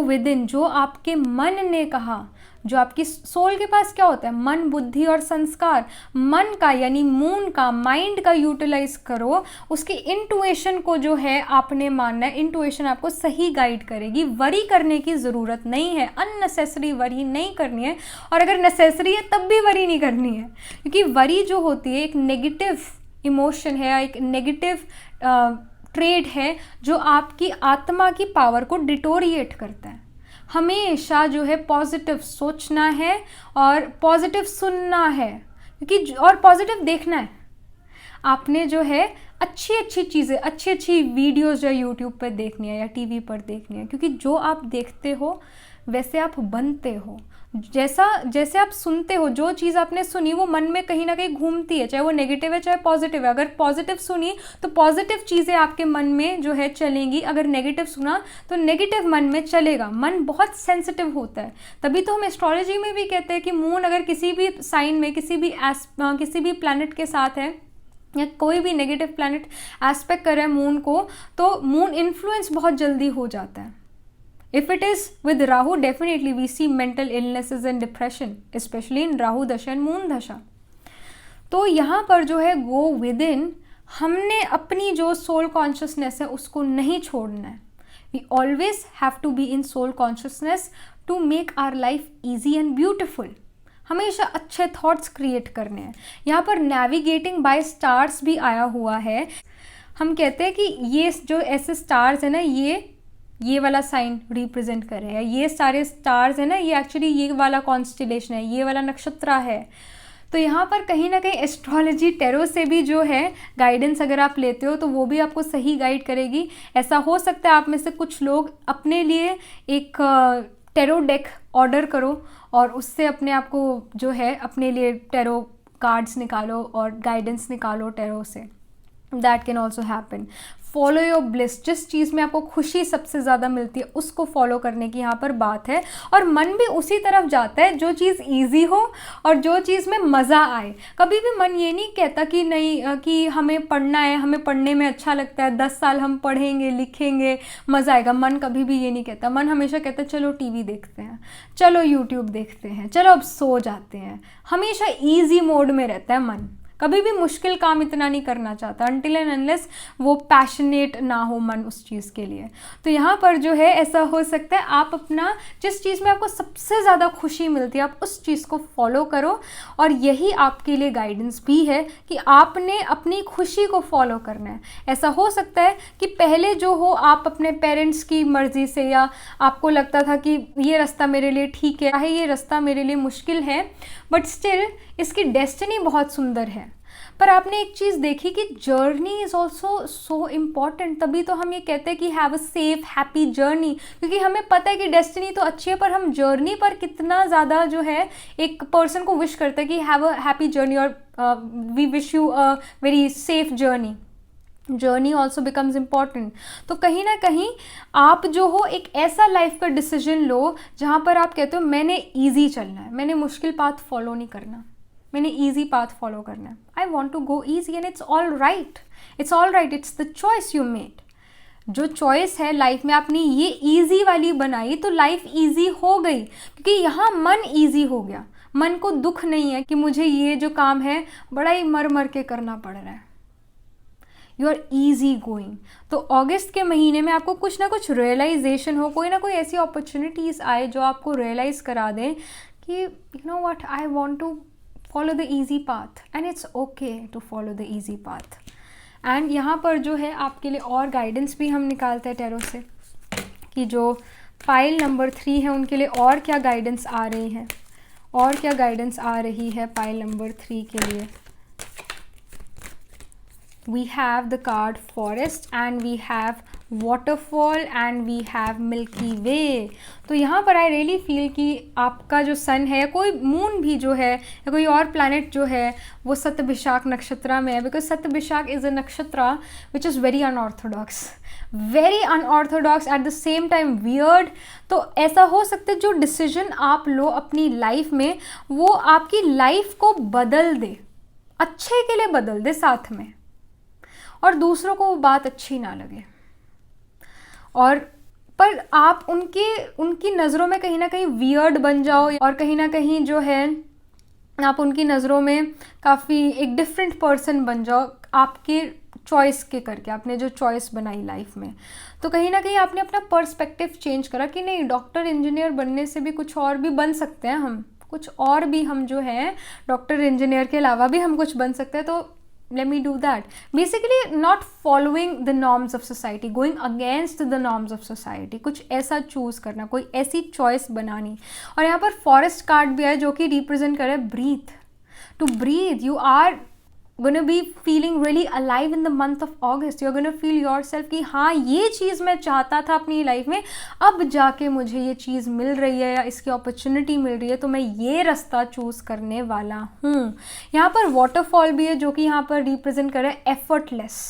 विद इन, जो आपके मन ने कहा, जो आपकी सोल के पास क्या होता है, मन, बुद्धि और संस्कार। मन का यानी मून का, माइंड का यूटिलाइज करो, उसकी इंटुइशन को जो है आपने मानना है, इंटुइशन आपको सही गाइड करेगी। वरी करने की ज़रूरत नहीं है, अननेसेसरी वरी नहीं करनी है, और अगर नेसेसरी है तब भी वरी नहीं करनी है, क्योंकि वरी जो होती है एक नेगेटिव इमोशन है, एक नेगेटिव ट्रेड है जो आपकी आत्मा की पावर को डिटोरिएट करता है। हमेशा जो है पॉजिटिव सोचना है और पॉजिटिव सुनना है, क्योंकि और पॉजिटिव देखना है। आपने जो है अच्छी अच्छी चीज़ें, अच्छी अच्छी वीडियोस जो है यूट्यूब पर देखनी है या टीवी पर देखनी है, क्योंकि जो आप देखते हो वैसे आप बनते हो। जैसे आप सुनते हो, जो चीज़ आपने सुनी वो मन में कहीं ना कहीं घूमती है, चाहे वो नेगेटिव है चाहे पॉजिटिव है। अगर पॉजिटिव सुनी तो पॉजिटिव चीज़ें आपके मन में जो है चलेंगी, अगर नेगेटिव सुना तो नेगेटिव मन में चलेगा। मन बहुत सेंसिटिव होता है, तभी तो हम एस्ट्रोलॉजी में भी कहते हैं कि मून अगर किसी भी साइन में, किसी भी प्लैनेट के साथ है, या कोई भी नेगेटिव प्लैनेट एस्पेक्ट कर रहा है मून को, तो मून इन्फ्लुएंस बहुत जल्दी हो जाता है। If it is with Rahu, definitely we see mental illnesses and depression, especially in Rahu दशा and मून दशा। तो यहाँ पर जो है go within, हमने अपनी जो soul consciousness है उसको नहीं छोड़ना है। We always have to be in soul consciousness to make our life easy and beautiful। हमेशा अच्छे थॉट्स क्रिएट करने हैं। यहाँ पर नेविगेटिंग बाय स्टार्स भी आया हुआ है। हम कहते हैं कि ये जो ऐसे स्टार्स है ना, ये वाला साइन रिप्रेजेंट कर रहे हैं, ये सारे स्टार्स है ना, ये एक्चुअली ये वाला कॉन्स्टिलेशन है, ये वाला नक्षत्रा है। तो यहाँ पर कहीं ना कहीं एस्ट्रोलॉजी टैरो से भी जो है गाइडेंस अगर आप लेते हो तो वो भी आपको सही गाइड करेगी। ऐसा हो सकता है आप में से कुछ लोग अपने लिए एक टैरो डेक ऑर्डर करो और उससे अपने आप को जो है अपने लिए टैरो कार्ड्स निकालो और गाइडेंस निकालो टैरो से। That can also happen. Follow your bliss, जिस चीज़ में आपको खुशी सबसे ज़्यादा मिलती है उसको फॉलो करने की यहाँ पर बात है। और मन भी उसी तरफ जाता है जो चीज़ ईजी हो और जो चीज़ में मज़ा आए। कभी भी मन ये नहीं कहता कि नहीं कि हमें पढ़ना है, हमें पढ़ने में अच्छा लगता है, 10 साल हम पढ़ेंगे लिखेंगे मज़ा आएगा। मन कभी भी ये नहीं कहता। मन हमेशा कहता है चलो टीवी देखते हैं, चलो यूट्यूब देखते हैं, चलो अब सो जाते हैं। हमेशा ईजी मोड में रहता है मन, कभी भी मुश्किल काम इतना नहीं करना चाहता अनटिल एंड अनलेस वो पैशनेट ना हो मन उस चीज़ के लिए। तो यहाँ पर जो है ऐसा हो सकता है आप अपना जिस चीज़ में आपको सबसे ज़्यादा खुशी मिलती है आप उस चीज़ को फॉलो करो। और यही आपके लिए गाइडेंस भी है कि आपने अपनी खुशी को फॉलो करना है। ऐसा हो सकता है कि पहले जो हो आप अपने पेरेंट्स की मर्ज़ी से, या आपको लगता था कि ये रास्ता मेरे लिए ठीक है, चाहे ये रास्ता मेरे लिए मुश्किल है, बट स्टिल इसकी डेस्टिनी बहुत सुंदर है। पर आपने एक चीज़ देखी कि journey is also so important. तभी तो हम ये कहते हैं कि have a safe happy journey, क्योंकि हमें पता है कि डेस्टिनी तो अच्छी है पर हम जर्नी पर कितना ज़्यादा जो है एक पर्सन को विश करते हैं कि हैव अ हैप्पी जर्नी और we wish you a very safe journey. Journey also becomes important. तो कहीं ना कहीं आप जो हो एक ऐसा लाइफ का डिसीजन लो जहाँ पर आप कहते हो मैंने ईजी चलना है, मैंने मुश्किल पाथ फॉलो नहीं करना। मैंने ईजी पाथ फॉलो करना है, I want to go easy and it's all right, it's all right, it's the choice you made. जो चॉइस है लाइफ में आपने ये ईजी वाली बनाई तो लाइफ ईजी हो गई, क्योंकि यहाँ मन ईजी हो गया, मन को दुख नहीं है कि मुझे ये जो काम है बड़ा ही मर मर के करना पड़ रहा है। You are easy going. तो अगस्त के महीने में आपको कुछ ना कुछ रियलाइजेशन हो, कोई ना कोई ऐसी अपॉर्चुनिटीज़ आए जो आपको रियलाइज़ करा दें कि you know what, I want to follow the easy path and it's okay to follow the easy path. And यहाँ पर जो है आपके लिए और गाइडेंस भी हम निकालते हैं टैरो से कि जो पाइल नंबर 3 है उनके लिए और क्या गाइडेंस आ रही है, और क्या गाइडेंस आ रही है पाइल नंबर 3 के लिए। We have the card forest and we have waterfall and we have milky way। तो यहाँ पर आई रियली फील कि आपका जो सन है, कोई मून भी जो है या कोई और प्लैनेट जो है वो सतभिषाक नक्षत्र में है, बिकॉज सतभिषाक इज़ अ नक्षत्र which is very unorthodox, very unorthodox eight the same time weird. तो ऐसा हो सकता है जो डिसीजन आप लो अपनी लाइफ में वो आपकी लाइफ को बदल दे, अच्छे के लिए बदल दे साथ में, और दूसरों को वो बात अच्छी ना लगे, और पर आप उनकी नज़रों में कहीं ना कहीं वियर्ड बन जाओ, और कहीं ना कहीं जो है आप उनकी नज़रों में काफ़ी एक डिफरेंट पर्सन बन जाओ आपके चॉइस के करके, आपने जो चॉइस बनाई लाइफ में। तो कहीं ना कहीं आपने अपना पर्सपेक्टिव चेंज करा कि नहीं, डॉक्टर इंजीनियर बनने से भी कुछ और भी बन सकते हैं हम, कुछ और भी हम जो है डॉक्टर इंजीनियर के अलावा भी हम कुछ बन सकते हैं, तो let me do that। Basically not following the norms of society, going against the norms of society, कुछ ऐसा चूज करना, कोई ऐसी चॉइस बनानी। और यहाँ पर फॉरेस्ट कार्ड भी है जो कि रिप्रेजेंट करे breath, to breathe. You are gonna be feeling really alive in the month of August। you're gonna feel yourself कि हाँ ये चीज़ मैं चाहता था अपनी लाइफ में, अब जाके मुझे ये चीज़ मिल रही है या इसकी अपॉर्चुनिटी मिल रही है, तो मैं ये रास्ता चूज़ करने वाला हूँ। यहाँ पर वाटरफॉल भी है जो कि यहाँ पर रिप्रेजेंट कर रहा है एफर्टलेस।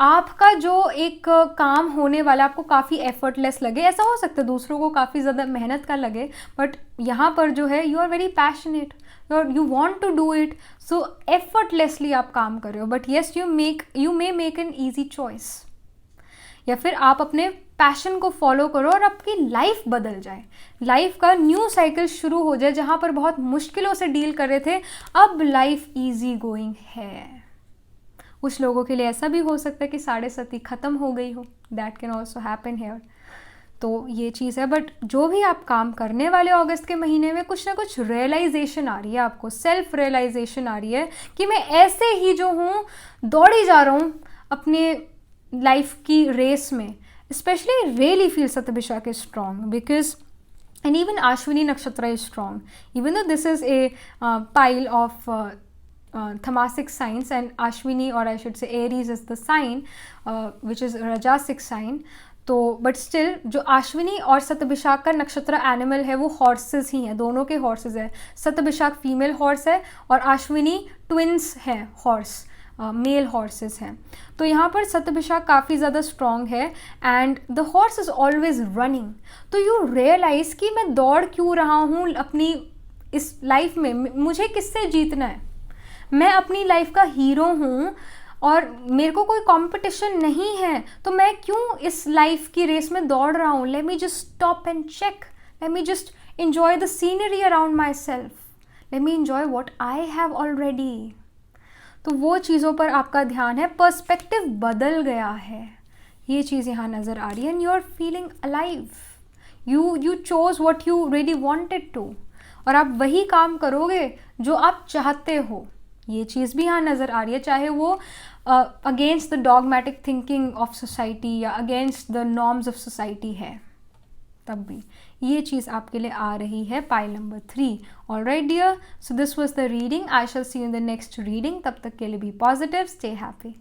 आपका जो एक काम होने वाला आपको काफ़ी एफर्टलेस लगे, ऐसा हो सकता है दूसरों को काफ़ी ज़्यादा मेहनत का लगे, बट यहाँ पर जो है you are very passionate, you want to do it, so effortlessly आप काम कर रहे हो। But yes you may make an easy choice, या फिर आप अपने पैशन को फॉलो करो और आपकी लाइफ बदल जाए, लाइफ का न्यू साइकिल शुरू हो जाए। जहाँ पर बहुत मुश्किलों से डील कर रहे थे, अब लाइफ ईजी गोइंग है। कुछ लोगों के लिए ऐसा भी हो सकता है कि 7.5 ख़त्म हो गई हो, that can also happen here. तो ये चीज़ है, बट जो भी आप काम करने वाले अगस्त के महीने में कुछ ना कुछ रियलाइजेशन आ रही है, आपको सेल्फ रियलाइजेशन आ रही है कि मैं ऐसे ही जो हूँ दौड़ी जा रहा हूँ अपने लाइफ की रेस में। Specially really feel Shatabhisha is strong because and even Ashwini Nakshatra is strong, even though this is a pile of Tamasic signs, and Ashwini, or I should say Aries, is the sign which is Rajasic sign। तो but still जो अश्विनी और सतभिषाक का नक्षत्र animal है वो horses ही हैं, दोनों के हॉर्सेस है। सतभिषाक फीमेल हॉर्स है और अश्विनी ट्विंस है हॉर्स, मेल हॉर्सेस हैं। तो यहाँ पर सतभिषाक काफ़ी ज़्यादा स्ट्रॉन्ग है and the horse is always running. तो यू रियलाइज़ कि मैं दौड़ क्यों रहा हूँ अपनी इस लाइफ में, मुझे किससे जीतना है, मैं अपनी लाइफ का हीरो हूँ और मेरे को कोई कंपटीशन नहीं है, तो मैं क्यों इस लाइफ की रेस में दौड़ रहा हूँ। Let me just stop and check, let me just enjoy the scenery around myself, let me enjoy what I have already। तो वो चीज़ों पर आपका ध्यान है, पर्सपेक्टिव बदल गया है, ये चीज़ यहाँ नज़र आ रही है। And you are feeling alive, you chose what you really wanted to, और आप वही काम करोगे जो आप चाहते हो, ये चीज़ भी यहाँ नज़र आ रही है। चाहे वो against the dogmatic thinking of society या against the norms of society है, तब भी ये चीज़ आपके लिए आ रही है pile number 3। All right dear, so this was the reading. I shall see you in the next reading. तब तक के लिए बी पॉजिटिव, स्टे हैप्पी।